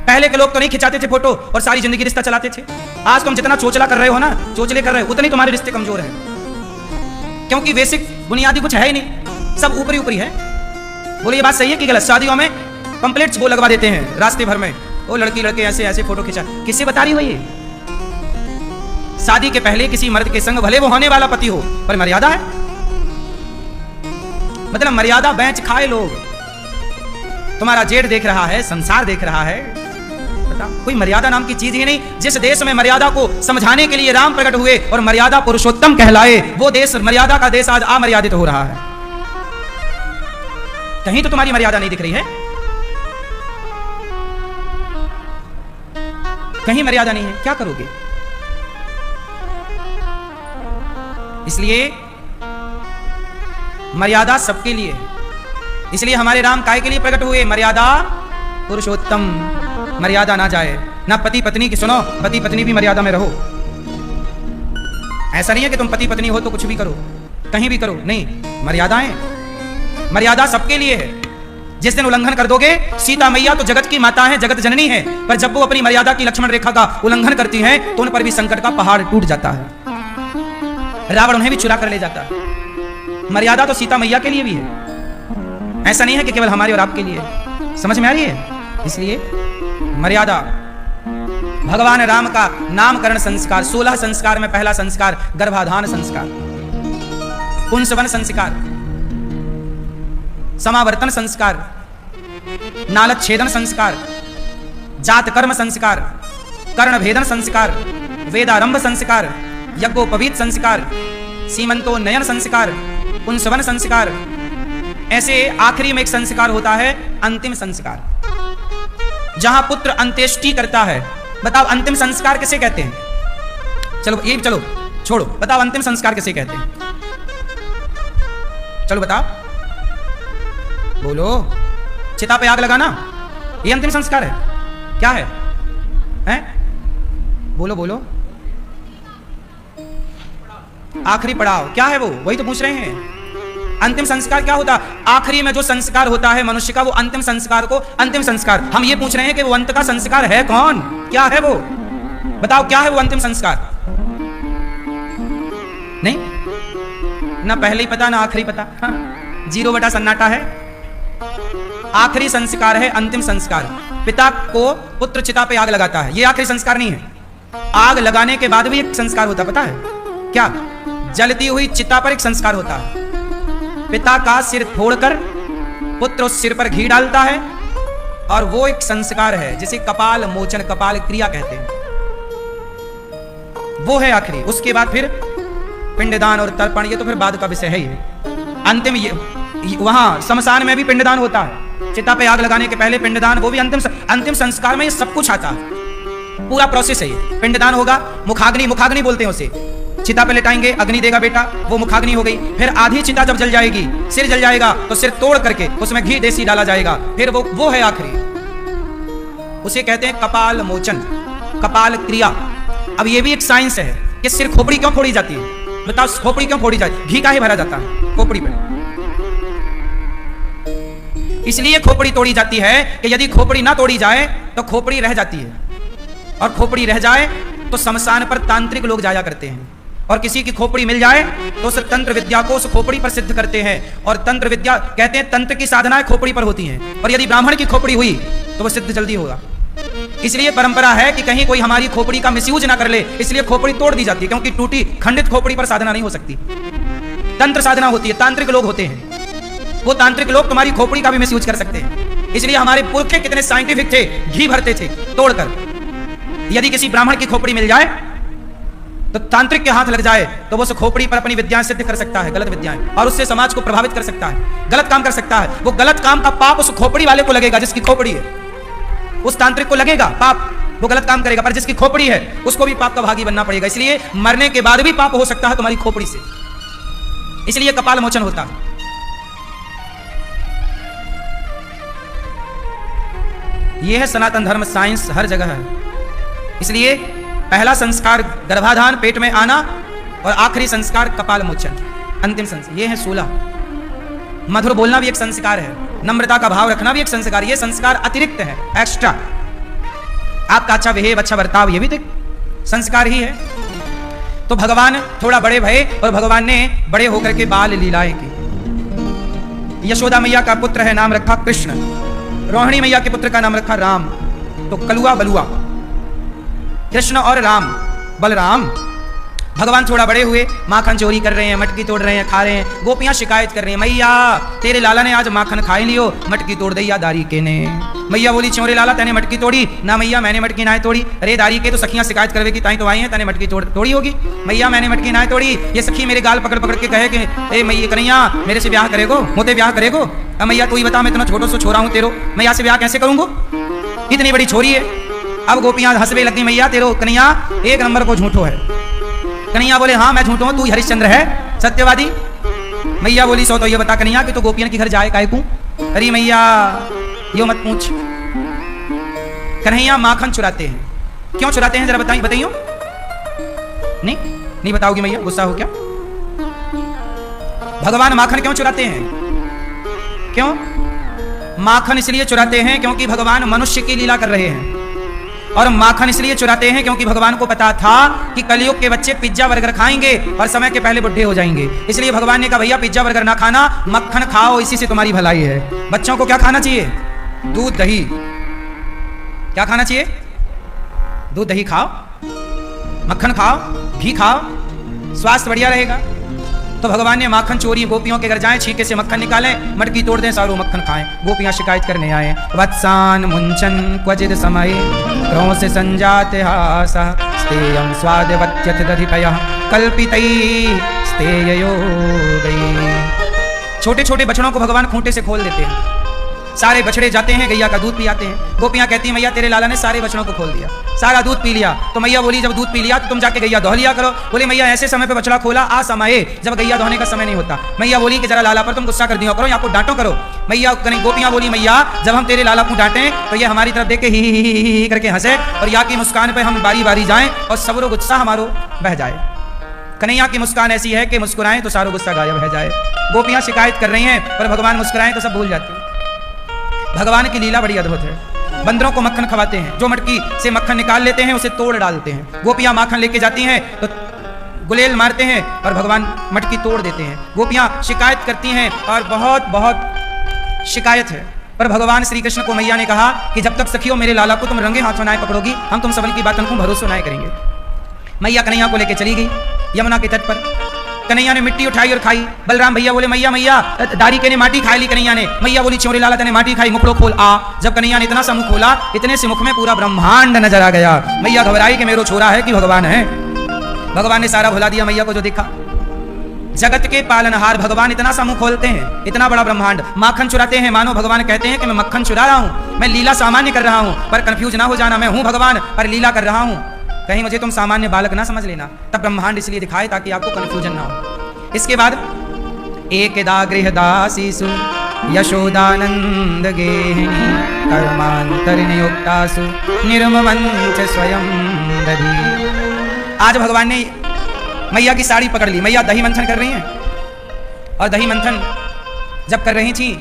S1: पहले के लोग तो नहीं खिंचाते थे फोटो और सारी जिंदगी रिश्ता चलाते थे। आज तुम जितना चोचला कर रहे हो ना, चोचले कर रहे हो, उतने तुम्हारे रिश्ते कमजोर हैं, क्योंकि बेसिक बुनियादी कुछ है ही नहीं, सब ऊपरी ऊपरी है। बोले ये बात सही है कि गलत? शादियों में पंपलेट्स वो लगवा देते हैं रास्ते भर में, वो लड़की लड़के ऐसे ऐसे फोटो खिंचा। किससे बता रही हो ये? शादी के पहले किसी मर्द के संग भले वो होने वाला पति हो, पर मर्यादा है। मतलब मर्यादा बेच खाए लोग। तुम्हारा जेठ देख रहा है, संसार देख रहा है, बताओ कोई मर्यादा नाम की चीज ही नहीं। जिस देश में मर्यादा को समझाने के लिए राम प्रकट हुए और मर्यादा पुरुषोत्तम कहलाए, वो देश, मर्यादा का देश आज अमर्यादित हो रहा है। कहीं तो तुम्हारी मर्यादा नहीं दिख रही है, कहीं मर्यादा नहीं है, क्या करोगे? इसलिए मर्यादा सबके लिए, इसलिए हमारे राम काय के लिए प्रकट हुए? मर्यादा पुरुषोत्तम। मर्यादा ना जाए, ना पति पत्नी की। सुनो, पति पत्नी भी मर्यादा में रहो। ऐसा नहीं है कि तुम पति पत्नी हो तो कुछ भी करो, कहीं भी करो, नहीं। मर्यादाएं, मर्यादा सबके लिए है। जिस दिन उल्लंघन कर दोगे, सीता मैया तो जगत की माता है, जगत जननी है, पर जब वो अपनी मर्यादा की लक्ष्मण रेखा का उल्लंघन करती हैं, तो उन पर भी संकट का पहाड़ टूट जाता है। रावण उन्हें भी चुरा कर ले जाता है। मर्यादा तो सीता मैया के लिए भी है, ऐसा नहीं है कि केवल हमारे और आपके लिए। समझ में आ रही है? इसलिए मर्यादा। भगवान राम का नामकरण संस्कार, 16 संस्कार में पहला संस्कार गर्भाधान संस्कार, पुंसवन संस्कार, समावर्तन संस्कार, नालच्छेदन संस्कार, जात कर्म संस्कार, कर्ण भेदन संस्कार, वेदारंभ संस्कार, यज्ञोपवीत संस्कार, सीमंतोन्नयन संस्कार, पुंसवन संस्कार। ऐसे आखिरी में एक संस्कार होता है अंतिम संस्कार, जहां पुत्र अंत्येष्टि करता है। बताओ अंतिम संस्कार किसे कहते हैं? चलो ये चलो छोड़ो, बताओ अंतिम संस्कार किसे कहते हैं? चलो बताओ, बोलो। चिता पे आग लगाना ये अंतिम संस्कार है? क्या है? हैं? बोलो बोलो। आखिरी पड़ाव क्या है? वो वही तो पूछ रहे हैं। अंतिम संस्कार क्या होता? आखिरी में जो संस्कार होता है मनुष्य का, वो अंतिम संस्कार को, अंतिम संस्कार हम ये पूछ रहे हैं कि वो अंत का संस्कार है कौन? क्या है वो? बताओ क्या है वो अंतिम संस्कार? नहीं ना पहले ही पता ना आखिरी पता। हाँ, 0 सन्नाटा है। आखिरी संस्कार है अंतिम संस्कार। पिता को पुत्र चिता पे आग लगाता है, ये आखिरी संस्कार नहीं है। आग लगाने के बाद भी एक संस्कार होता, पता है क्या? जलती हुई चिता पर एक संस्कार होता है। पिता का सिर फोड़कर पुत्र उस सिर पर घी डालता है, और वो एक संस्कार है जिसे कपाल मोचन, कपाल क्रिया कहते हैं। वो है आखिरी। उसके बाद फिर पिंडदान और तर्पण, ये तो फिर बाद का विषय है। ये अंतिम, ये वहां शमशान में भी पिंडदान होता है। चिता पे आग लगाने के पहले पिंडदान, वो भी अंतिम संस्कार में ये सब कुछ आता है। पूरा प्रोसेस है ये। पिंडदान होगा, मुखाग्नि, मुखाग्नि बोलते हैं उसे, चिता पे लेटाएंगे, अग्नि देगा बेटा, वो मुखाग्नि हो गई। फिर आधी चिता जब जल जाएगी, सिर जल जाएगा, तो सिर तोड़ करके उसमें घी देसी डाला जाएगा। फिर वो है आखिरी, उसे कहते हैं कपाल मोचन, कपाल क्रिया। अब ये भी एक साइंस है कि सिर खोपड़ी क्यों फोड़ी जाती है, बताओ खोपड़ी क्यों फोड़ी जाती है? घी काहे भरा जाता है खोपड़ी पे? इसलिए खोपड़ी तोड़ी जाती है कि यदि खोपड़ी ना तोड़ी जाए तो खोपड़ी रह जाती है, और खोपड़ी रह जाए तो शमशान पर तांत्रिक लोग जाया करते हैं, और किसी की खोपड़ी मिल जाए तो उस तंत्र विद्या को उस खोपड़ी पर सिद्ध करते हैं। और तंत्र विद्या कहते हैं तंत्र की साधनाएं खोपड़ी पर होती हैं, और यदि ब्राह्मण की खोपड़ी हुई तो वह सिद्ध जल्दी होगा। इसलिए परंपरा है कि कहीं कोई हमारी खोपड़ी का मिसयूज ना कर ले, इसलिए खोपड़ी तोड़ दी जाती है, क्योंकि टूटी खंडित खोपड़ी पर साधना नहीं हो सकती। तंत्र साधना होती है, तांत्रिक लोग होते हैं, वो तांत्रिक लोग तुम्हारी खोपड़ी का भी मिसयूज कर सकते हैं। इसलिए हमारे पुरखे कितने साइंटिफिक थे, घी भरते थे तोड़कर। यदि किसी ब्राह्मण की खोपड़ी मिल जाए तो तांत्रिक के हाथ लग जाए तो वो उस खोपड़ी पर अपनी विद्याएं सिद्ध कर सकता है, गलत विद्याएं, और उससे समाज को प्रभावित कर सकता है, गलत काम कर सकता है। वो गलत काम का पाप उस खोपड़ी वाले को लगेगा जिसकी खोपड़ी है, उस तांत्रिक को लगेगा पाप, वो गलत काम करेगा, पर जिसकी खोपड़ी है उसको भी पाप का भागी बनना पड़ेगा। इसलिए मरने के बाद भी पाप हो सकता है तुम्हारी खोपड़ी से, इसलिए कपाल मोचन होता है। यह है सनातन धर्म, साइंस हर जगह है। इसलिए पहला संस्कार गर्भाधान, पेट में आना, और आखिरी संस्कार कपाल मोचन, अंतिम संस्कार। ये है 16। मधुर बोलना भी एक संस्कार है, नम्रता का भाव रखना भी एक संस्कार। ये संस्कार अतिरिक्त है, एक्स्ट्रा। आपका अच्छा बिहेव, अच्छा बर्ताव, ये भी तो संस्कार ही है। तो भगवान थोड़ा बड़े भये, और भगवान ने बड़े होकर के बाल लीलाएं की। यशोदा मैया का पुत्र है, नाम रखा कृष्ण। रोहिणी मैया के पुत्र का नाम रखा राम। तो कलुआ बलुआ, कृष्ण और राम, बलराम। भगवान थोड़ा बड़े हुए, माखन चोरी कर रहे हैं, मटकी तोड़ रहे हैं, खा रहे हैं। गोपियां शिकायत कर रही हैं, मैया तेरे लाला ने आज माखन खाई लियो, मटकी तोड़ दैया दारी के ने। मैया बोली, चोरे लाला तेने मटकी तोड़ी ना? मैया मैंने मटकी ना तोड़ी। अरे दारी के तो सखियां शिकायत करवे की ताई तो आई हैं, तेने मटकी तोड़ी होगी। मैया मैंने मटकी ना तोड़ी। ये सखी मेरे गाल पकड़ पकड़ के कहे कि ए मैया कन्हैया मेरे से ब्याह करेगो, मोते ब्याह करेगो। अब मैया तू ही बता, मैं इतना छोटो सो छोरा हूं तेरो, मैया से ब्याह कैसे करूंगो? इतनी बड़ी छोरी है। अब गोपियां हंसवे लगी, मैया तेरो कन्हैया एक नंबर को झूठो है। कन्हैया बोले, हाँ मैं झूठो हूं, तू हरिश्चंद्र है सत्यवादी। मैया बोली, सो तो ये बता कन्हैया कि तो गोपियन के घर जाए काहे को? अरे मैया यो मत पूछ। कन्हैया माखन चुराते हैं। क्यों चुराते हैं जरा बताइयो। नहीं बताओगी मैया, गुस्सा हो क्या? भगवान माखन क्यों चुराते हैं? क्यों माखन इसलिए चुराते हैं क्योंकि भगवान मनुष्य की लीला कर रहे हैं। और माखन इसलिए चुराते हैं क्योंकि भगवान को पता था कि कलयुग के बच्चे पिज्जा बर्गर खाएंगे और समय के पहले बुढ़े हो जाएंगे। इसलिए भगवान ने कहा, भैया पिज्जा बर्गर ना खाना, मक्खन खाओ, इसी से तुम्हारी भलाई है। बच्चों को क्या खाना चाहिए? दूध दही। क्या खाना चाहिए? दूध दही खाओ, मक्खन खाओ, घी खाओ, स्वास्थ्य बढ़िया रहेगा। तो भगवान ने माखन चोरी, गोपियों के घर जाएं, छींके से मक्खन निकालें, मटकी तोड़ दें, सारू मक्खन खाएं। गोपियां शिकायत करने आए, वत्सान मुंचन क्वचिद समय क्रोध से संजाते हासा स्तेयं स्वादवत्यथ दधिपयः कल्पितै स्तेययो गई। छोटे छोटे बछड़ों को भगवान खूंटे से खोल देते हैं, सारे बछड़े जाते हैं, गैया का दूध पी आते हैं। गोपियां कहती हैं, मैया तेरे लाला ने सारे बछड़ों को खोल दिया, सारा दूध पी लिया। तो मैया बोली, जब दूध पी लिया तो तुम जाके गैया धो लिया करो। बोले, मैया ऐसे समय पे बछड़ा खोला आ समय जब गैया धोने का समय नहीं होता। मैया बोली कि जरा लाला पर तुम गुस्सा कर दिया करो, या को डांटो करो। मैया गोपियां बोली, मैया जब हम तेरे लाला को डांटें तो ये हमारी तरफ देख के ही करके हंसे, और या की मुस्कान पे हम बारी बारी जाएं और सबरो गुस्सा हमारो बह जाए। कन्हैया की मुस्कान ऐसी है कि मुस्कुराएं तो सारो गुस्सा गायब हो जाए। गोपियां शिकायत कर रही हैं, पर भगवान मुस्कुराएं तो सब भूल जाते हैं। भगवान की लीला बड़ी अद्भुत है। बंदरों को मक्खन खवाते हैं, जो मटकी से मक्खन निकाल लेते हैं उसे तोड़ डालते हैं। गोपियां माखन लेके जाती हैं तो गुलेल मारते हैं और भगवान मटकी तोड़ देते हैं। गोपियां शिकायत करती हैं और बहुत बहुत शिकायत है, पर भगवान श्री कृष्ण को मैया ने कहा कि जब तक सखियों मेरे लाला को तुम रंगे हाथों ना पकड़ोगी, हम तुम सबन की बातों को भरोसा ना करेंगे। मैया कन्हैया को लेकर चली गई यमुना के तट पर। कन्हैया ने मिट्टी उठाई और खाई। बलराम भैया बोले, मैया मैया दारी के ने माटी खा ली कन्हैया ने। मैया बोली, चोरी लाला तेने माटी खाई, मुखड़ो खोल आ। जब कन्हैया ने इतना सा मुख खोला, इतने से मुख में पूरा ब्रह्मांड नजर आ गया। मैया घबराई कि मेरो छोरा है कि भगवान है। भगवान ने सारा भुला दिया मैया को जो देखा। जगत के पालनहार भगवान इतना सा मुंह खोलते हैं, इतना बड़ा ब्रह्मांड, माखन चुराते हैं। मानो भगवान कहते हैं कि मैं मक्खन चुरा रहा हूं, मैं लीला सामान्य कर रहा हूं, पर कंफ्यूज ना हो जाना, मैं हूं भगवान पर लीला कर रहा हूं। कहीं मुझे तुम सामान्य बालक ना समझ लेना। तब ब्रह्मांड इसलिए दिखाए ताकि आपको कन्फ्यूजन ना हो। इसके बाद एकदा गृहदासीसु यशोदानंद गेहिनी कर्मांतरनियुक्तासु निर्ममंच स्वयं दधी। आज भगवान ने मैया की साड़ी पकड़ ली। मैया दही मंथन कर रही हैं और दही मंथन जब कर रही थी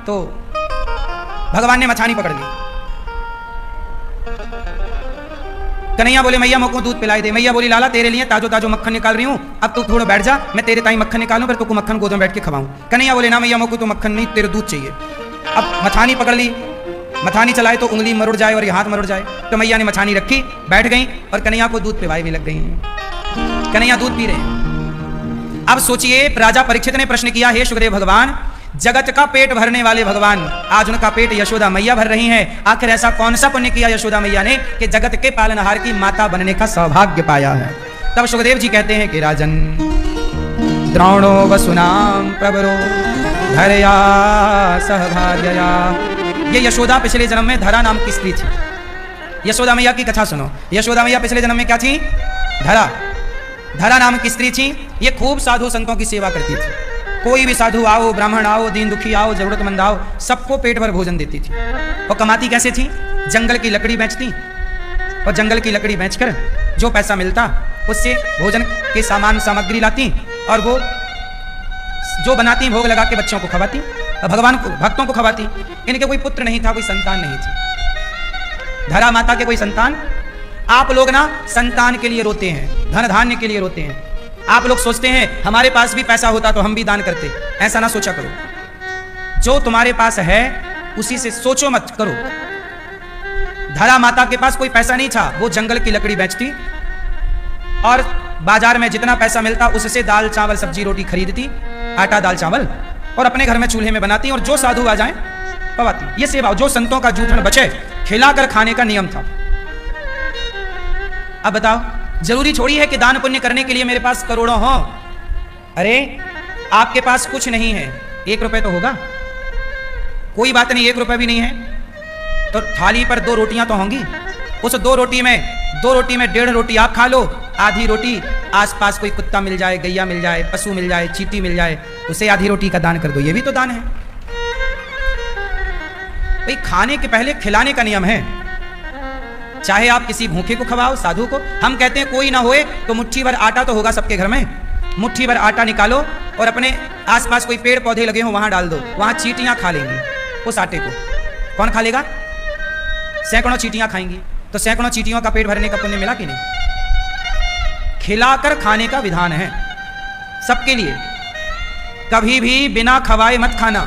S1: तो भगवान ने मछानी पकड़ ली। कन्हैया बोले मैया मुझको दूध पिलाई दे। मैया बोली लाला तेरे लिए ताजो ताजो मक्खन निकाल रही हूँ, अब तू थोड़ा बैठ जा, मैं तेरे ताई मक्खन निकालूं, फिर तुमको मक्खन गोद में बैठ के खवाऊं। कन्हैया बोले ना मैया मुझको तो मक्खन नहीं, तेरे दूध चाहिए। अब मछानी पकड़ ली, मछानी चलाए तो उंगली मरुड़ जाए और ये हाथ मरुड़ जाए, तो मैया ने मछानी रखी, बैठ गई और कन्हैया को दूध पिवाई भी लग गई। कन्हैया दूध पी रहे हैं। अब सोचिए, राजा परीक्षित ने प्रश्न किया, हे सुखदेव भगवान, जगत का पेट भरने वाले भगवान, आज उनका पेट यशोदा मैया भर रही हैं। आखिर ऐसा कौन सा पुण्य किया यशोदा मैया ने कि जगत के पालनहार की माता बनने का सौभाग्य पाया है। तब सुखदेव जी कहते हैं कि राजन द्रोणो वसुनाम प्रवरो धरया सहभार्यया। ये यशोदा पिछले जन्म में धरा नाम की स्त्री थी। यशोदा मैया की कथा सुनो। यशोदा मैया पिछले जन्म में क्या थी? धरा नाम की स्त्री थी। ये खूब साधु संतों की सेवा करती थी। कोई भी साधु आओ, ब्राह्मण आओ, दीन दुखी आओ, जरूरतमंद आओ, सबको पेट भर भोजन देती थी। और कमाती कैसे थी? जंगल की लकड़ी बेचती और जंगल की लकड़ी बेचकर जो पैसा मिलता उससे भोजन के सामान सामग्री लाती और वो जो बनाती भोग लगा के बच्चों को खवाती और भगवान को भक्तों को खवाती। इनके कोई पुत्र नहीं था, कोई संतान नहीं थी। धरा माता के कोई संतान। आप लोग ना संतान के लिए रोते हैं, धन धान्य के लिए रोते हैं। आप लोग सोचते हैं हमारे पास भी पैसा होता तो हम भी दान करते। ऐसा ना सोचा करो। जो तुम्हारे पास है उसी से सोचो मत करो। धरा माता के पास कोई पैसा नहीं था। वो जंगल की लकड़ी बेचती और बाजार में जितना पैसा मिलता उससे दाल चावल सब्जी रोटी खरीदती, आटा दाल चावल, और अपने घर में चूल्हे में बनाती और जो साधु आ जाए पवाती। ये सेवा जो संतों का जूठन बचे खिलाकर खाने का नियम था। अब बताओ, जरूरी छोड़ी है कि दान पुण्य करने के लिए मेरे पास करोड़ों हो। अरे आपके पास कुछ नहीं है, 1 रुपए तो होगा। कोई बात नहीं, 1 रुपए भी नहीं है तो थाली पर 2 रोटियां तो होंगी। उस 2 रोटी में 1.5 रोटी आप खा लो, आधी रोटी आसपास कोई कुत्ता मिल जाए, गैया मिल जाए, पशु मिल जाए, चींटी मिल जाए, उसे आधी रोटी का दान कर दो। ये भी तो दान है भाई। खाने के पहले खिलाने का नियम है। चाहे आप किसी भूखे को खवाओ, साधु को। हम कहते हैं कोई ना होए तो मुट्ठी भर आटा तो होगा सबके घर में। मुट्ठी भर आटा निकालो और अपने आसपास कोई पेड़ पौधे लगे हो वहां डाल दो, वहां चींटियां खा लेंगी उस आटे को। कौन खा लेगा? सैकड़ों चींटियां खाएंगी। तो सैकड़ों चींटियों का पेट भरने का पुण्य मिला कि नहीं? खिलाकर खाने का विधान है सबके लिए। कभी भी बिना खवाए मत खाना।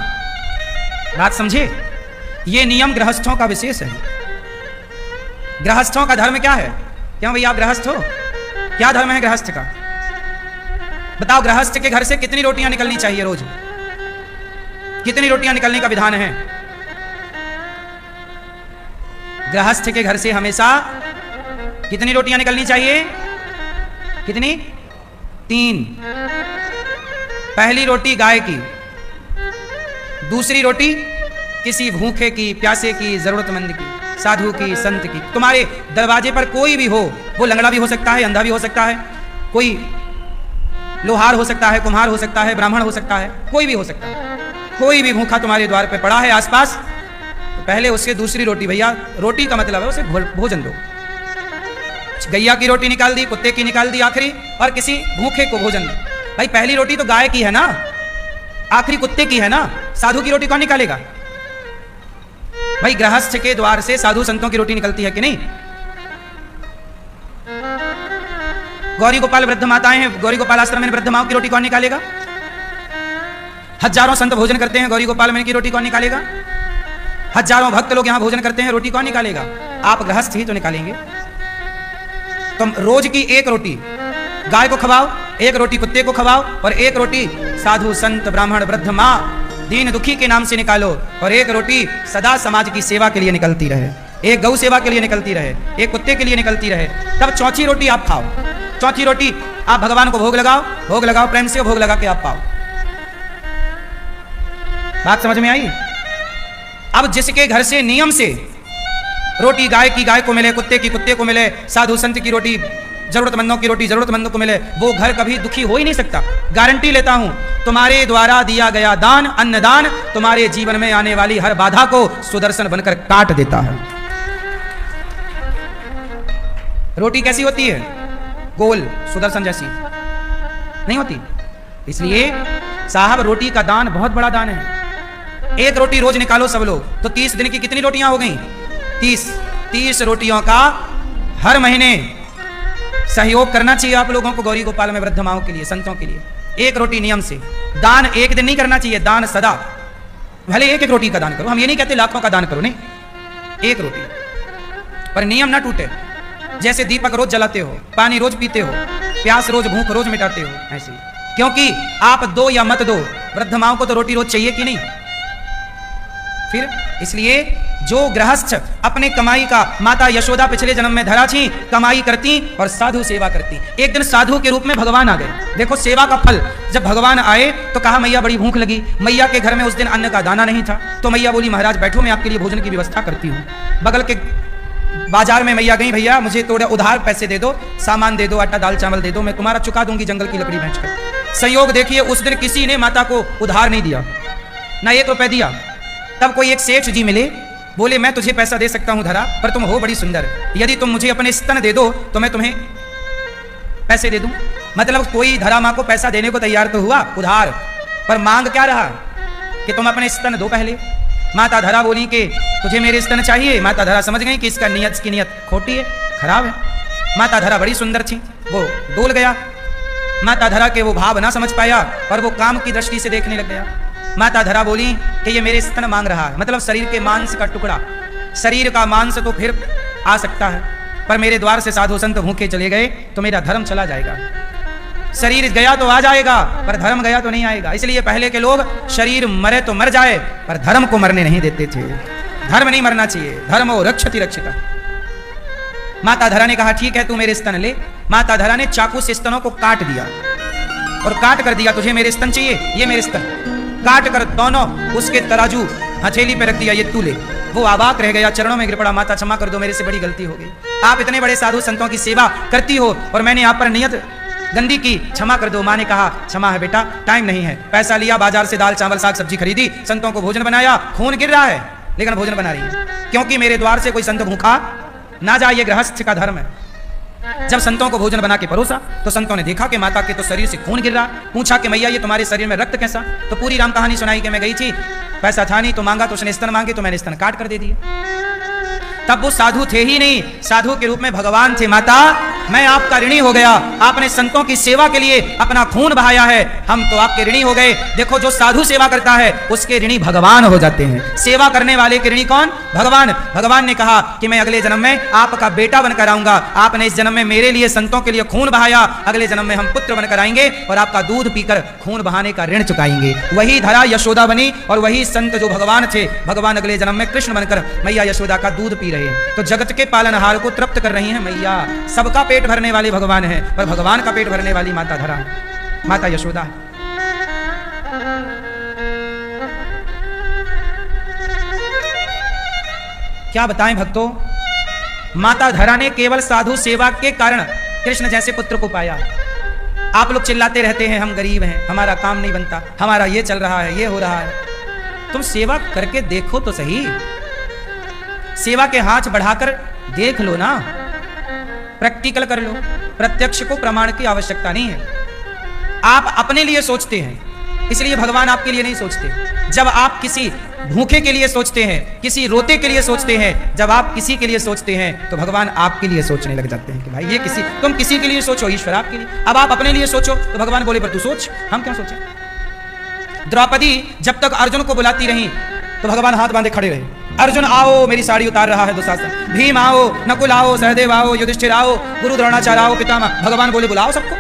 S1: बात समझे? ये नियम गृहस्थों का विशेष है। गृहस्थों का धर्म क्या है? क्यों भैया आप गृहस्थ हो? क्या धर्म है गृहस्थ का? बताओ, गृहस्थ के घर से कितनी रोटियां निकलनी चाहिए रोज? कितनी रोटियां निकलने का विधान है? गृहस्थ के घर से हमेशा कितनी रोटियां निकलनी चाहिए? कितनी? 3। पहली रोटी गाय की, दूसरी रोटी किसी भूखे की, प्यासे की, जरूरतमंद की, साधु की, संत की। तुम्हारे दरवाजे पर कोई भी हो, वो लंगड़ा भी हो सकता है, अंधा भी हो सकता है, कोई लोहार हो सकता है, कुम्हार हो सकता है, ब्राह्मण हो सकता है, कोई भी हो सकता है। कोई भी भूखा तुम्हारे द्वार पे पड़ा है आसपास, तो पहले उसके दूसरी रोटी, भैया रोटी का मतलब है उसे भोजन दो। गैया की रोटी निकाल दी, कुत्ते की निकाल दी आखिरी, और किसी भूखे को भोजन दो। भाई पहली रोटी तो गाय की है ना, आखिरी कुत्ते की है ना, साधु की रोटी कौन निकालेगा? भाई गृहस्थ के द्वार से साधु संतों की रोटी निकलती है कि नहीं? गौरी गोपाल वृद्ध माताएं हैं, गौरी गोपाल आश्रम में वृद्ध माओं की रोटी कौन निकालेगा? हजारों संत भोजन करते हैं, गौरी गोपाल में की रोटी कौन निकालेगा? हजारों भक्त लोग यहां भोजन करते हैं, रोटी कौन निकालेगा? आप गृहस्थ ही तो निकालेंगे। तुम रोज की 1 रोटी गाय को खवाओ, 1 रोटी कुत्ते को खवाओ, और 1 रोटी साधु संत ब्राह्मण वृद्ध माँ दीन दुखी के नाम से निकालो, और 1 रोटी सदा समाज की सेवा के लिए निकलती रहे, 1 गौ सेवा के लिए निकलती रहे, 1 कुत्ते के लिए निकलती रहे। तब चौथी रोटी आप खाओ, चौथी रोटी आप भगवान को भोग लगाओ, प्रेम से भोग लगा के आप पाओ। बात समझ में आई? अब जिसके घर से नियम से रोटी गाय की गाय को मिले, कुत्ते की कुत्ते को मिले, साधु संत की रोटी जरूरतमंदों की रोटी जरूरतमंदों को मिले, वो घर कभी दुखी हो ही नहीं सकता। गारंटी लेता हूं, तुम्हारे द्वारा दिया गया दान, अन्नदान, तुम्हारे जीवन में आने वाली हर बाधा को सुदर्शन बनकर काट देता है। रोटी कैसी होती है? गोल, सुदर्शन जैसी नहीं होती। इसलिए साहब रोटी का दान बहुत बड़ा दान है। एक रोटी रोज निकालो सब लोग, तो 30 दिन की कितनी रोटियां हो गई? 30 रोटियों का हर महीने सहयोग करना चाहिए आप लोगों को गौरी गोपाल में, वृद्ध माओं के लिए, संतों के लिए। एक रोटी नियम से दान, एक दिन नहीं करना चाहिए दान, सदा। भले एक रोटी का दान करो, हम ये नहीं कहते लाखों का दान करो, नहीं, एक रोटी, पर नियम ना टूटे। जैसे दीपक रोज जलाते हो, पानी रोज पीते हो, प्यास रोज, भूख रोज मिटाते हो, ऐसे। क्योंकि आप दो या मत दो, वृद्ध माओं को तो रोटी रोज चाहिए कि नहीं? फिर इसलिए जो गृहस्थ अपने कमाई का, माता यशोदा पिछले जन्म में धरा थी, कमाई करती और साधु सेवा करती। एक दिन साधु के रूप में भगवान आ गए। देखो सेवा का फल, जब भगवान आए तो कहा मैया बड़ी भूख लगी। मैया के घर में उस दिन अन्न का दाना नहीं था, तो मैया बोली महाराज बैठो, मैं आपके लिए भोजन की व्यवस्था करती हूँ। बगल के बाजार में मैया गई, भैया मुझे थोड़ा उधार पैसे दे दो, सामान दे दो, आटा दाल चावल दे दो, मैं तुम्हारा चुका दूंगी जंगल की लकड़ी बेचकर। संयोग देखिए उस दिन किसी ने माता को उधार नहीं दिया, ना 1 रुपया दिया। तब कोई एक सेठ जी मिले, बोले मैं तुझे पैसा दे सकता हूं धरा, पर तुम हो बड़ी सुंदर, यदि तुम मुझे अपने स्तन दे दो तो मैं तुम्हें पैसे दे दूं। मतलब कोई धरा मां को पैसा देने को तैयार तो हुआ उधार, पर मांग क्या रहा कि तुम अपने स्तन दो पहले। माता धरा बोली कि तुझे मेरे स्तन चाहिए। माता धरा समझ गई कि इसका इसकी नियत खोटी है, खराब है। माता धरा बड़ी सुंदर थी, वो डोल गया। माता धरा के वो भाव ना समझ पाया और वो काम की दृष्टि से देखने लग गया। माता धरा बोली कि ये मेरे स्तन मांग रहा है, मतलब शरीर के मांस का टुकड़ा। शरीर का मांस तो फिर आ सकता है, पर मेरे द्वार से साधु संत भूखे चले गए तो मेरा धर्म चला जाएगा। शरीर गया तो आ जाएगा, पर धर्म गया तो नहीं आएगा। इसलिए पहले के लोग शरीर मरे तो मर जाए, पर धर्म को मरने नहीं देते थे। धर्म नहीं मरना चाहिए, धर्मो रक्षति रक्षिता। माता धरा ने कहा ठीक है तू मेरे स्तन ले। माता धरा ने चाकू से स्तनों को काट दिया और काट कर दिया, तुझे मेरे स्तन चाहिए, ये मेरे स्तन। काट कर दोनों उसके तराजू हथेली पे रख दिया, ये तू ले। वो अवाक रह गया, चरणों में गिर पड़ा, माता क्षमा कर दो, मेरे से बड़ी गलती हो गई। आप इतने बड़े साधु संतों की सेवा करती हो और मैंने आप पर नियत गंदी की, क्षमा कर दो। माँ ने कहा क्षमा है बेटा, टाइम नहीं है। पैसा लिया, बाजार से दाल चावल साग सब्जी खरीदी, संतों को भोजन बनाया। खून गिर रहा है लेकिन भोजन बना रही है, क्योंकि मेरे द्वार से कोई संत भूखा ना जाए, ये गृहस्थ का धर्म है। जब संतों को भोजन बना के परोसा तो संतों ने देखा कि माता के तो शरीर से खून गिर रहा। पूछा कि मैया ये तुम्हारे शरीर में रक्त कैसा? तो पूरी राम कहानी सुनाई कि मैं गई थी, पैसा था नहीं तो मांगा, तो उसने स्तन मांगे तो मैंने स्तन काट कर दे दिए। तब वो साधु थे ही नहीं, साधु के रूप में भगवान थे। माता मैं आपका ऋणी हो गया, आपने संतों की सेवा के लिए अपना खून बहाया है, हम तो आपके ऋणी हो गए। देखो जो साधु सेवा करता है उसके ऋणी भगवान हो जाते हैं। सेवा करने वाले के ऋणी कौन? भगवान। भगवान ने कहा कि मैं अगले जन्म में आपका बेटा बनकर आऊंगा। आपने इस जन्म में मेरे लिए संतों के लिए खून बहाया, अगले जन्म में हम पुत्र बनकर आएंगे और आपका दूध पीकर खून बहाने का ऋण चुकाएंगे। वही धरा यशोदा बनी और वही संत जो भगवान थे, भगवान अगले जन्म में कृष्ण बनकर मैया यशोदा का दूध पी रहे हैं। तो जगत के पालनहार को तृप्त कर रही है मैया। सबका पेट भरने वाले भगवान है, पर भगवान का पेट भरने वाली माता धरा, माता यशोदा है। क्या बताएं भक्तों, माता धरा ने केवल साधु सेवा के कारण कृष्ण जैसे पुत्र को पाया। आप लोग चिल्लाते रहते हैं हम गरीब हैं, हमारा काम नहीं बनता, हमारा ये चल रहा है, ये हो रहा है। तुम सेवा करके देखो तो सही, सेवा के हाथ बढ़ाकर देख लो ना, प्रैक्टिकल कर लो। प्रत्यक्ष को प्रमाण की आवश्यकता नहीं है। आप अपने लिए सोचते हैं, इसलिए भगवान आपके लिए नहीं सोचते। जब आप किसी भूखे के लिए सोचते हैं, किसी रोते के लिए सोचते हैं, जब आप किसी के लिए सोचते हैं तो भगवान आपके लिए सोचने लग जाते हैं कि भाई ये किसी, तुम किसी के लिए सोचो, ईश्वर आपके लिए। अब आप अपने लिए सोचो तो भगवान बोले पर तू सोच, हम क्या सोचें। द्रौपदी जब तक अर्जुन को बुलाती रही तो भगवान हाथ बांधे खड़े रहे। अर्जुन आओ, मेरी साड़ी उतार रहा है दुशासन। भीम आओ, नकुल आओ, सहदेव आओ, युधिष्ठिर आओ, गुरु द्रोणाचार्य आओ, पितामह। भगवान बोले बुलाओ सबको।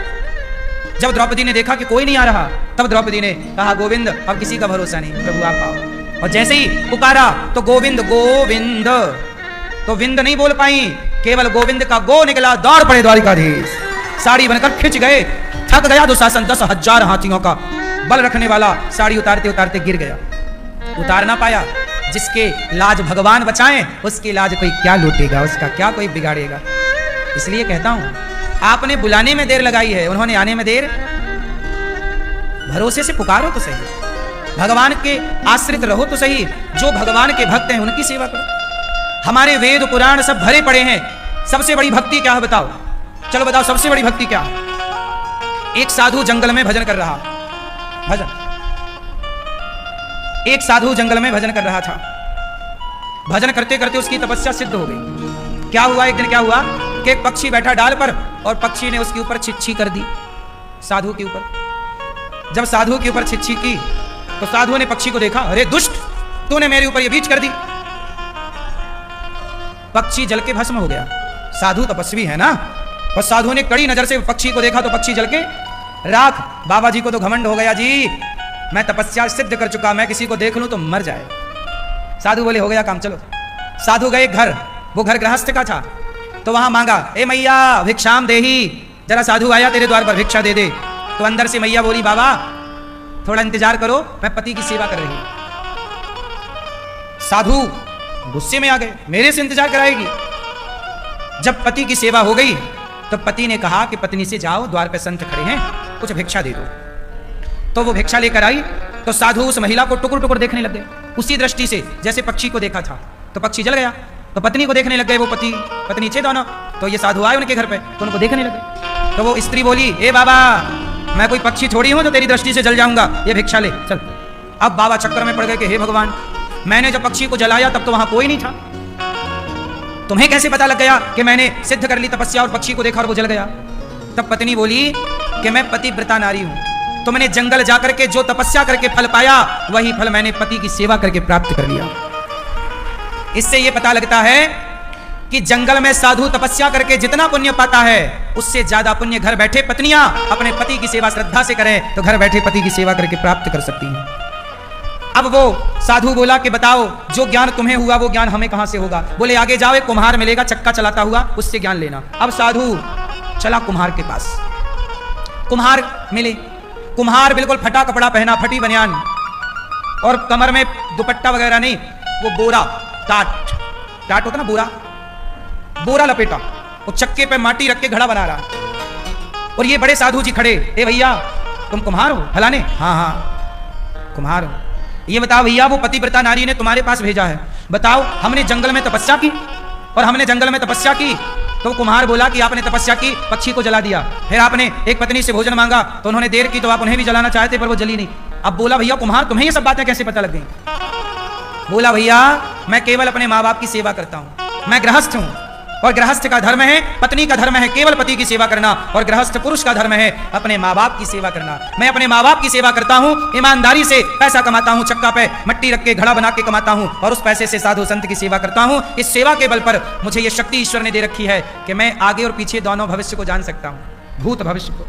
S1: जब द्रौपदी ने देखा कि कोई नहीं आ रहा, तब द्रौपदी ने कहा गोविंद अब किसी का भरोसा नहीं, प्रभु आप आओ। और जैसे ही पुकारा तो गोविंद गोविंद, तो विंद नहीं बोल पाई, केवल गोविंद का गो निकला। दौड़ पड़े द्वारिकाधीश, साड़ी बनकर खिंच गए। थक गया दुशासन, 10,000 हाथियों का बल रखने वाला साड़ी उतारते उतारते गिर गया, उतार ना पाया। जिसके लाज भगवान बचाएं, उसकी लाज कोई क्या लूटेगा, उसका क्या कोई बिगाड़ेगा। इसलिए कहता हूं, आपने बुलाने में देर लगाई है, उन्होंने आने में देर। भरोसे से पुकारो तो सही, भगवान के आश्रित रहो तो सही, जो भगवान के भक्त हैं उनकी सेवा करो। हमारे वेद पुराण सब भरे पड़े हैं। सबसे बड़ी भक्ति क्या है बताओ? चलो बताओ, सबसे बड़ी भक्ति क्या है? एक साधु जंगल में भजन कर रहा, भजन, एक साधु जंगल में भजन कर रहा था। भजन करते करते उसकी तपस्या सिद्ध हो गई। क्या हुआ, एक दिन क्या हुआ कि एक पक्षी बैठा डाल पर और पक्षी ने उसके ऊपर छिछी कर दी, साधु के ऊपर। जब साधु के ऊपर छिछी की तो साधु ने पक्षी को देखा, अरे दुष्ट, तूने मेरे ऊपर ये बीच कर दी। पक्षी जल के भस्म हो गया। साधु तपस्वी है ना, और साधु ने कड़ी नजर से पक्षी को देखा तो पक्षी जल के राख। बाबा जी को तो घमंड हो गया, जी मैं तपस्या सिद्ध कर चुका, मैं किसी को देख लूं तो मर जाए। साधु बोले हो गया काम, चलो। साधु गए घर, वो घर गृहस्थ का था, तो वहां मांगा, ए मैया भिक्षाम देही, जरा साधु आया तेरे द्वार पर, भिक्षा दे दे। तो अंदर से मैया बोली, बाबा थोड़ा इंतजार करो, मैं पति की सेवा कर रही हूं। साधु गुस्से में आ गए, मेरे से इंतजार कराएगी। जब पति की सेवा हो गई तो पति ने कहा कि पत्नी से जाओ, द्वार पे संत खड़े हैं, कुछ भिक्षा दे दो। तो वो भिक्षा लेकर आई तो साधु उस महिला को टुकुर टुकुर देखने लग गए, उसी दृष्टि से जैसे पक्षी को देखा था। तो पक्षी जल गया, तो पत्नी को देखने लग गए, वो पति पत्नी थे दोनों। तो ये साधु आए उनके घर पे, तो उनको देखने लगे। तो वो स्त्री बोली, ए बाबा, मैं कोई पक्षी थोड़ी हूं जो तेरी दृष्टि से जल जाऊंगा, ये भिक्षा ले चल। अब बाबा चक्कर में पड़ गए कि हे भगवान, मैंने जब पक्षी को जलाया तब तो वहां कोई नहीं था, तुम्हें कैसे पता लग गया कि मैंने सिद्ध कर ली तपस्या और पक्षी को देखा और वो जल गया? तब पत्नी बोली कि मैं पतिव्रता नारी हूं, तुमने जंगल जाकर के जो तपस्या करके फल पाया, वही फल मैंने पति की सेवा करके प्राप्त कर लिया। इससे यह पता लगता है कि जंगल में साधु तपस्या करके जितना पुण्य पाता है, उससे ज्यादा पुण्य घर बैठे पत्नियां अपने पति की सेवा श्रद्धा से करें तो घर बैठे पति की सेवा करके प्राप्त कर सकती हैं। अब वो साधु बोला कि बताओ, जो ज्ञान तुम्हें हुआ वो ज्ञान हमें कहां से होगा? बोले आगे जाओ, एक कुम्हार मिलेगा चक्का चलाता हुआ, उससे ज्ञान लेना। अब साधु चला कुम्हार के पास, कुम्हार मिले। कुम्हार बिल्कुल फटा कपड़ा पहना, फटी बनियान, और कमर में दुपट्टा वगैरह नहीं, वो बोरा, टाट होता ना बोरा, बोरा लपेटा, वो चक्के पे माटी रख के घड़ा बना रहा। और ये बड़े साधु जी खड़े, ए भैया तुम कुम्हार हो? फलाने, हाँ हाँ कुम्हार हो। ये बताओ भैया, वो पतिव्रता नारी ने तुम्हारे पास भेजा है, बताओ हमने जंगल में तपस्या की, और हमने जंगल में तपस्या की तो कुम्हार बोला कि आपने तपस्या की, पक्षी को जला दिया, फिर आपने एक पत्नी से भोजन मांगा तो उन्होंने देर की तो आप उन्हें भी जलाना चाहते पर वो जली नहीं। अब बोला भैया कुम्हार, तुम्हें ये सब बातें कैसे पता लग गई? बोला भैया मैं केवल अपने माँ बाप की सेवा करता हूं, मैं गृहस्थ हूं, और गृहस्थ का धर्म है, पत्नी का धर्म है केवल पति की सेवा करना, और गृहस्थ पुरुष का धर्म है अपने माँ बाप की सेवा करना। मैं अपने माँ बाप की सेवा करता हूँ, ईमानदारी से पैसा कमाता हूँ, चक्का पे मट्टी रख के घड़ा बना के कमाता हूँ, और उस पैसे से साधु संत की सेवा करता हूँ। इस सेवा के बल पर मुझे ये शक्ति ईश्वर ने दे रखी है कि मैं आगे और पीछे दोनों भविष्य को जान सकता हूँ, भूत भविष्य को।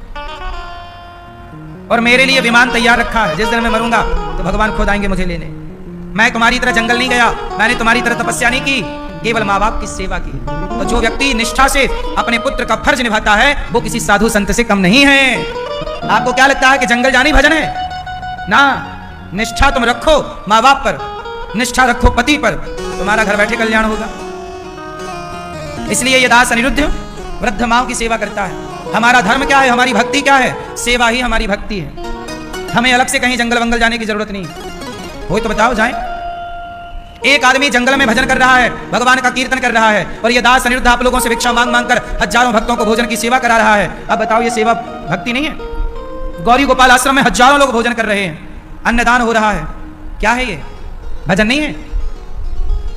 S1: और मेरे लिए विमान तैयार रखा है, जिस दिन मैं मरूंगा तो भगवान खुद आएंगे मुझे लेने। मैं तुम्हारी तरह जंगल नहीं गया, मैंने तुम्हारी तरह तपस्या नहीं की, केवल माँ बाप की सेवा की। तो जो व्यक्ति निष्ठा से अपने पुत्र का फर्ज निभाता है वो किसी साधु संत से कम नहीं है। आपको क्या लगता है कि जंगल जानी भजन है? ना, निष्ठा तुम रखो माँ बाप पर, निष्ठा रखो पति पर, तुम्हारा घर बैठे कल्याण होगा। इसलिए ये दास अनिरुद्ध वृद्ध माओ की सेवा करता है। हमारा धर्म क्या है, हमारी भक्ति क्या है? सेवा ही हमारी भक्ति है। हमें अलग से कहीं जंगल वंगल जाने की जरूरत नहीं। हो तो बताओ जाएं। एक आदमी जंगल में भजन कर रहा है, भगवान का कीर्तन कर रहा है, और ये दास अनिरुद्ध आप लोगों से भिक्षा मांग मांग कर हजारों भक्तों को भोजन की सेवा करा रहा है। अब बताओ ये सेवा भक्ति नहीं है? गौरी गोपाल आश्रम में हजारों लोग भोजन कर रहे हैं, अन्नदान हो रहा है, क्या है ये? भजन नहीं है?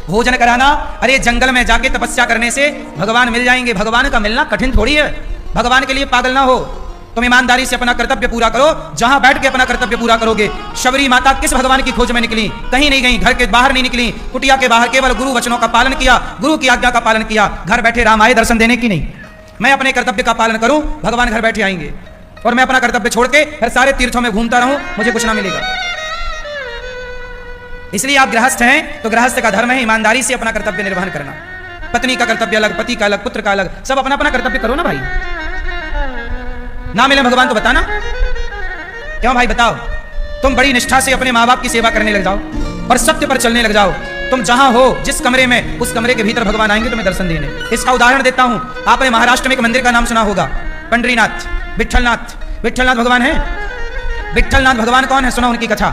S1: भोजन कराना, अरे जंगल में जाके तपस्या करने से भगवान मिल जाएंगे। भगवान का मिलना कठिन थोड़ी है। भगवान के लिए पागल ना हो, तुम ईमानदारी से अपना कर्तव्य पूरा करो। जहां बैठ के अपना कर्तव्य पूरा करोगे। शबरी माता किस भगवान की खोज में निकली? कहीं नहीं गई, घर के बाहर नहीं निकली, कुटिया के बाहर केवल गुरु वचनों का पालन किया, गुरु की आज्ञा का पालन किया। घर बैठे राम आए दर्शन देने की नहीं। मैं अपने कर्तव्य का पालन करूं, भगवान घर बैठे आएंगे, और मैं अपना कर्तव्य छोड़ के फिर सारे तीर्थों में घूमता रहूं, मुझे कुछ ना मिलेगा। इसलिए आप गृहस्थ हैं तो गृहस्थ का धर्म है ईमानदारी से अपना कर्तव्य निर्वहन करना। पत्नी का कर्तव्य अलग, पति का अलग, पुत्र का अलग, सब अपना अपना कर्तव्य करो ना भाई। ना मिले भगवान तो बताना। क्यों भाई बताओ? तुम बड़ी निष्ठा से अपने माँ बाप की सेवा करने लग जाओ और सत्य पर चलने लग जाओ, तुम जहां हो जिस कमरे में, उस कमरे के भीतर भगवान आएंगे तुम्हें दर्शन देने। इसका उदाहरण देता हूं। आपने महाराष्ट्र में एक मंदिर का नाम सुना होगा, पंडरीनाथ, विट्ठलनाथ। विट्ठलनाथ भगवान है। विट्ठलनाथ भगवान कौन है? सुना उनकी कथा।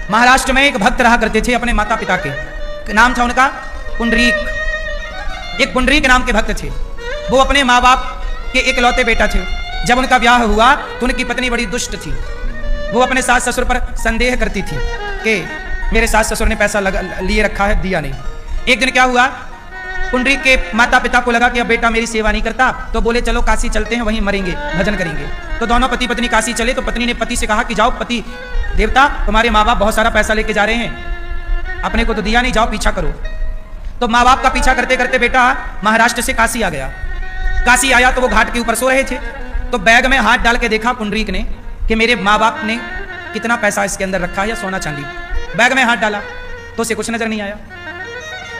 S1: महाराष्ट्र में एक भक्त रहा करते थे अपने माता पिता के, नाम था उनका पुंडरीक। एक पुंडरीक नाम के भक्त थे। वो अपने माँ बाप के इकलौते बेटा थे। जब उनका ब्याह हुआ तो उनकी पत्नी बड़ी दुष्ट थी। वो अपने सास ससुर पर संदेह करती थी कि मेरे सास ससुर ने पैसा लिए रखा है, दिया नहीं। एक दिन क्या हुआ, पुंडरीक के माता पिता को लगा कि अब बेटा मेरी सेवा नहीं करता, तो बोले चलो काशी चलते हैं, वहीं मरेंगे, भजन करेंगे। तो दोनों पति पत्नी काशी चले। तो पत्नी ने पति से कहा कि जाओ पति देवता, तुम्हारे माँ बाप बहुत सारा पैसा लेके जा रहे हैं, अपने को तो दिया नहीं, जाओ पीछा करो। तो माँ बाप का पीछा करते करते बेटा महाराष्ट्र से काशी आ गया। काशी आया तो वो घाट के ऊपर सो रहे थे। तो बैग में हाथ डाल के देखा पुंडरीक ने कि मेरे माँ बाप ने कितना पैसा इसके अंदर रखा है, या सोना चांदी। बैग में हाथ डाला तो उसे कुछ नजर नहीं आया।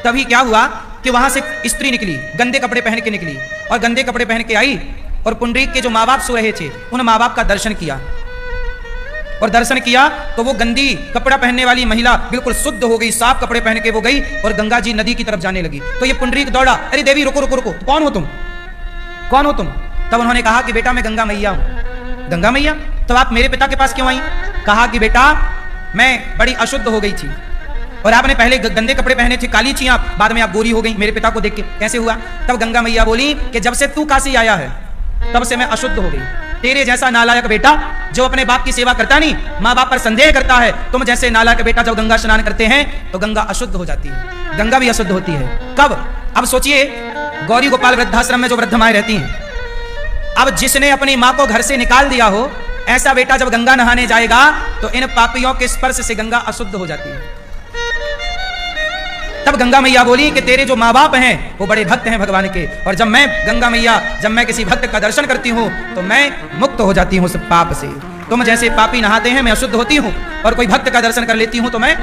S1: तभी क्या हुआ कि वहां से स्त्री निकली, गंदे कपड़े पहन के निकली, और गंदे कपड़े पहन के आई और पुंडरीक के जो माँ बाप सो रहे थे उन माँ बाप का दर्शन किया। और दर्शन किया तो वो गंदी कपड़ा पहनने वाली महिला बिल्कुल शुद्ध हो गई, साफ कपड़े पहन के वो गई और गंगा जी नदी की तरफ जाने लगी। तो ये पुंडरीक दौड़ा, अरे देवी रुको रुको रुको, कौन हो तुम, कौन हो तुम? तब उन्होंने कहा कि बेटा मैं गंगा मैया हूं। गंगा मैया? तो आप मेरे पिता के पास क्यों आई? कहा कि बेटा मैं बड़ी अशुद्ध हो गई थी और आपने पहले गंदे कपड़े पहने थे, काली थी आप, बाद में आप गोरी हो गई, मेरे पिता को देख के कैसे हुआ? तब गंगा मैया बोली कि जब से तू काशी आया है तब से मैं अशुद्ध हो गई। तेरे जैसा नालायक बेटा जो अपने बाप की सेवा करता नहीं, माँ बाप पर संदेह करता है, तुम जैसे नालायक बेटा जब गंगा स्नान करते हैं तो गंगा अशुद्ध हो जाती है। गंगा भी अशुद्ध होती है। कब? अब सोचिए, गौरी गोपाल वृद्धाश्रम में जो वृद्ध माएं रहती हैं, अब जिसने अपनी माँ को घर से निकाल दिया हो, ऐसा बेटा जब गंगा नहाने जाएगा तो इन पापियों के स्पर्श से गंगा अशुद्ध हो जाती है। तब गंगा मैया बोली कि तेरे जो माँ बाप हैं वो बड़े भक्त हैं भगवान के, और जब मैं गंगा मैया जब मैं किसी भक्त का दर्शन करती हूँ तो मैं मुक्त हो जाती हूँ उस पाप से। तुम जैसे पापी नहाते हैं मैं अशुद्ध होती हूँ, और कोई भक्त का दर्शन कर लेती हूँ तो मैं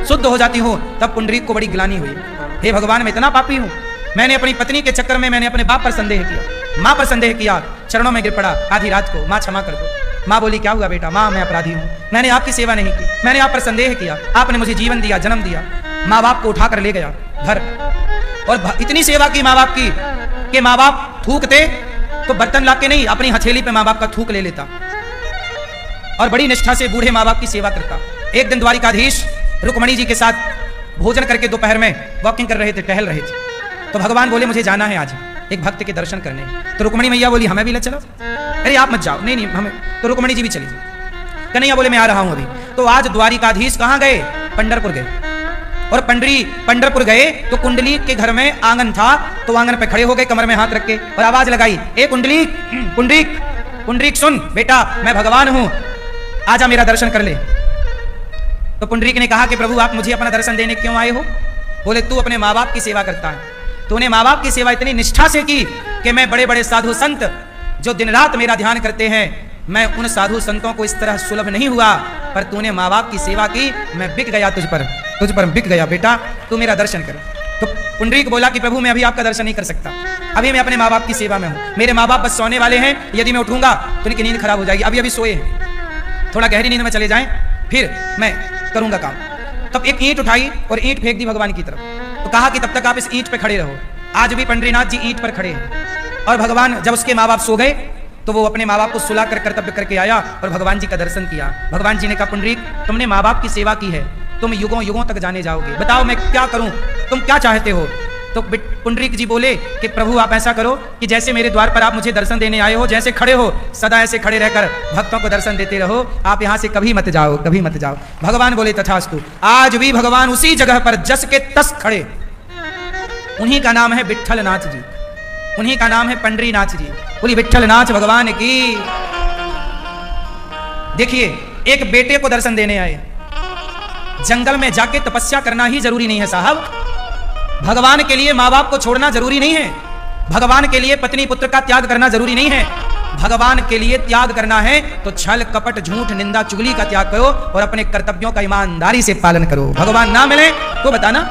S1: शुद्ध हो जाती हूँ। तब पुंडरीक को बड़ी ग्लानि हुई, हे भगवान मैं इतना पापी हूँ, मैंने अपनी पत्नी के चक्कर में मैंने अपने बाप पर संदेह किया, माँ पर संदेह किया, चरणों में गिर पड़ा आधी रात को, माँ क्षमा कर दो। माँ बोली क्या हुआ बेटा? माँ मैं अपराधी हूँ, मैंने आपकी सेवा नहीं की, मैंने आप पर संदेह किया, आपने मुझे जीवन दिया, जन्म दिया। माँ बाप को उठा कर ले गया घर, और इतनी सेवा की माँ बाप की कि माँ बाप थूकते तो बर्तन लाके नहीं, अपनी हथेली पे माँ बाप का थूक ले लेता, और बड़ी निष्ठा से बूढ़े माँ बाप की सेवा करता। एक दिन द्वारिकाधीश रुक्मणी जी के साथ भोजन करके दोपहर में वॉकिंग कर रहे थे, टहल रहे थे। तो भगवान बोले मुझे जाना है आज एक भक्त के दर्शन करने। तो रुक्मणी मैया बोली हमें भी ले चलो। अरे आप मत जाओ, नहीं नहीं हमें। तो रुक्मणी जी भी चली। कन्हैया बोले मैं आ रहा हूं अभी। तो आज द्वारिकाधीश कहां गए? पंढरपुर गए। और पंढरपुर गए तो कुंडलीक के घर में आंगन था, तो आंगन पे खड़े हो गए कमर में हाथ रख के और आवाज लगाई, ए कुंडलीक, पुंडरीक, पुंडरीक सुन बेटा मैं भगवान हूं, आजा मेरा दर्शन कर ले। तो पुंडरीक ने कहा कि प्रभु आप मुझे अपना दर्शन देने क्यों आए हो? बोले तू अपने माँ बाप की सेवा करता है, तूने माँ बाप की सेवा इतनी निष्ठा से की कि मैं बड़े बड़े साधु संत जो दिन रात मेरा ध्यान करते हैं, मैं उन साधु संतों को इस तरह सुलभ नहीं हुआ, पर तूने माँ बाप की सेवा की, मैं बिक गया तुझ पर बिक गया बेटा, तू मेरा दर्शन कर। तो पुंडरीक बोला कि प्रभु मैं अभी आपका दर्शन नहीं कर सकता, अभी मैं अपने माँ बाप की सेवा में हूँ, मेरे माँ बाप बस सोने वाले हैं, यदि मैं उठूंगा तो उनकी नींद खराब हो जाएगी, अभी सोए हैं, थोड़ा गहरी नींद में चले जाएं फिर मैं करूंगा काम। तब एक ईंट उठाई और ईंट फेंक दी भगवान की तरफ, तो कहा कि तब तक आप इस ईंट पे खड़े रहो। आज भी पंडरीनाथ जी ईंट पर खड़े हैं। और भगवान जब उसके माँ बाप सो गए तो वो अपने माँ बाप को सुला कर कर्तव्य करके आया और भगवान जी का दर्शन किया। भगवान जी ने कहा पुंडरीक तुमने माँ बाप की सेवा की है, तुम युगों युगों तक जाने जाओगे, बताओ मैं क्या करूं, तुम क्या चाहते हो? तो पुंडरीक जी बोले कि प्रभु आप ऐसा करो कि जैसे मेरे द्वार पर आप मुझे दर्शन देने आए हो, जैसे खड़े हो सदा ऐसे खड़े रहकर भक्तों को दर्शन देते रहो, आप यहाँ से कभी मत जाओ, कभी मत जाओ। भगवान बोले तथास्तु। आज भी भगवान उसी जगह पर जस के तस खड़े, उन्हीं का नाम है विट्ठलनाथ जी, उन्हीं का नाम है पंडरीनाथ जी। बोली विट्ठलनाथ भगवान की। देखिए एक बेटे को दर्शन देने आए, जंगल में जाके तपस्या करना ही जरूरी नहीं है साहब, भगवान के लिए माँ बाप को छोड़ना जरूरी नहीं है, भगवान के लिए पत्नी पुत्र का त्याग करना जरूरी नहीं है, भगवान के लिए त्याग करना है तो छल कपट झूठ निंदा चुगली का त्याग करो और अपने कर्तव्यों का ईमानदारी से पालन करो। भगवान ना मिले तो बताना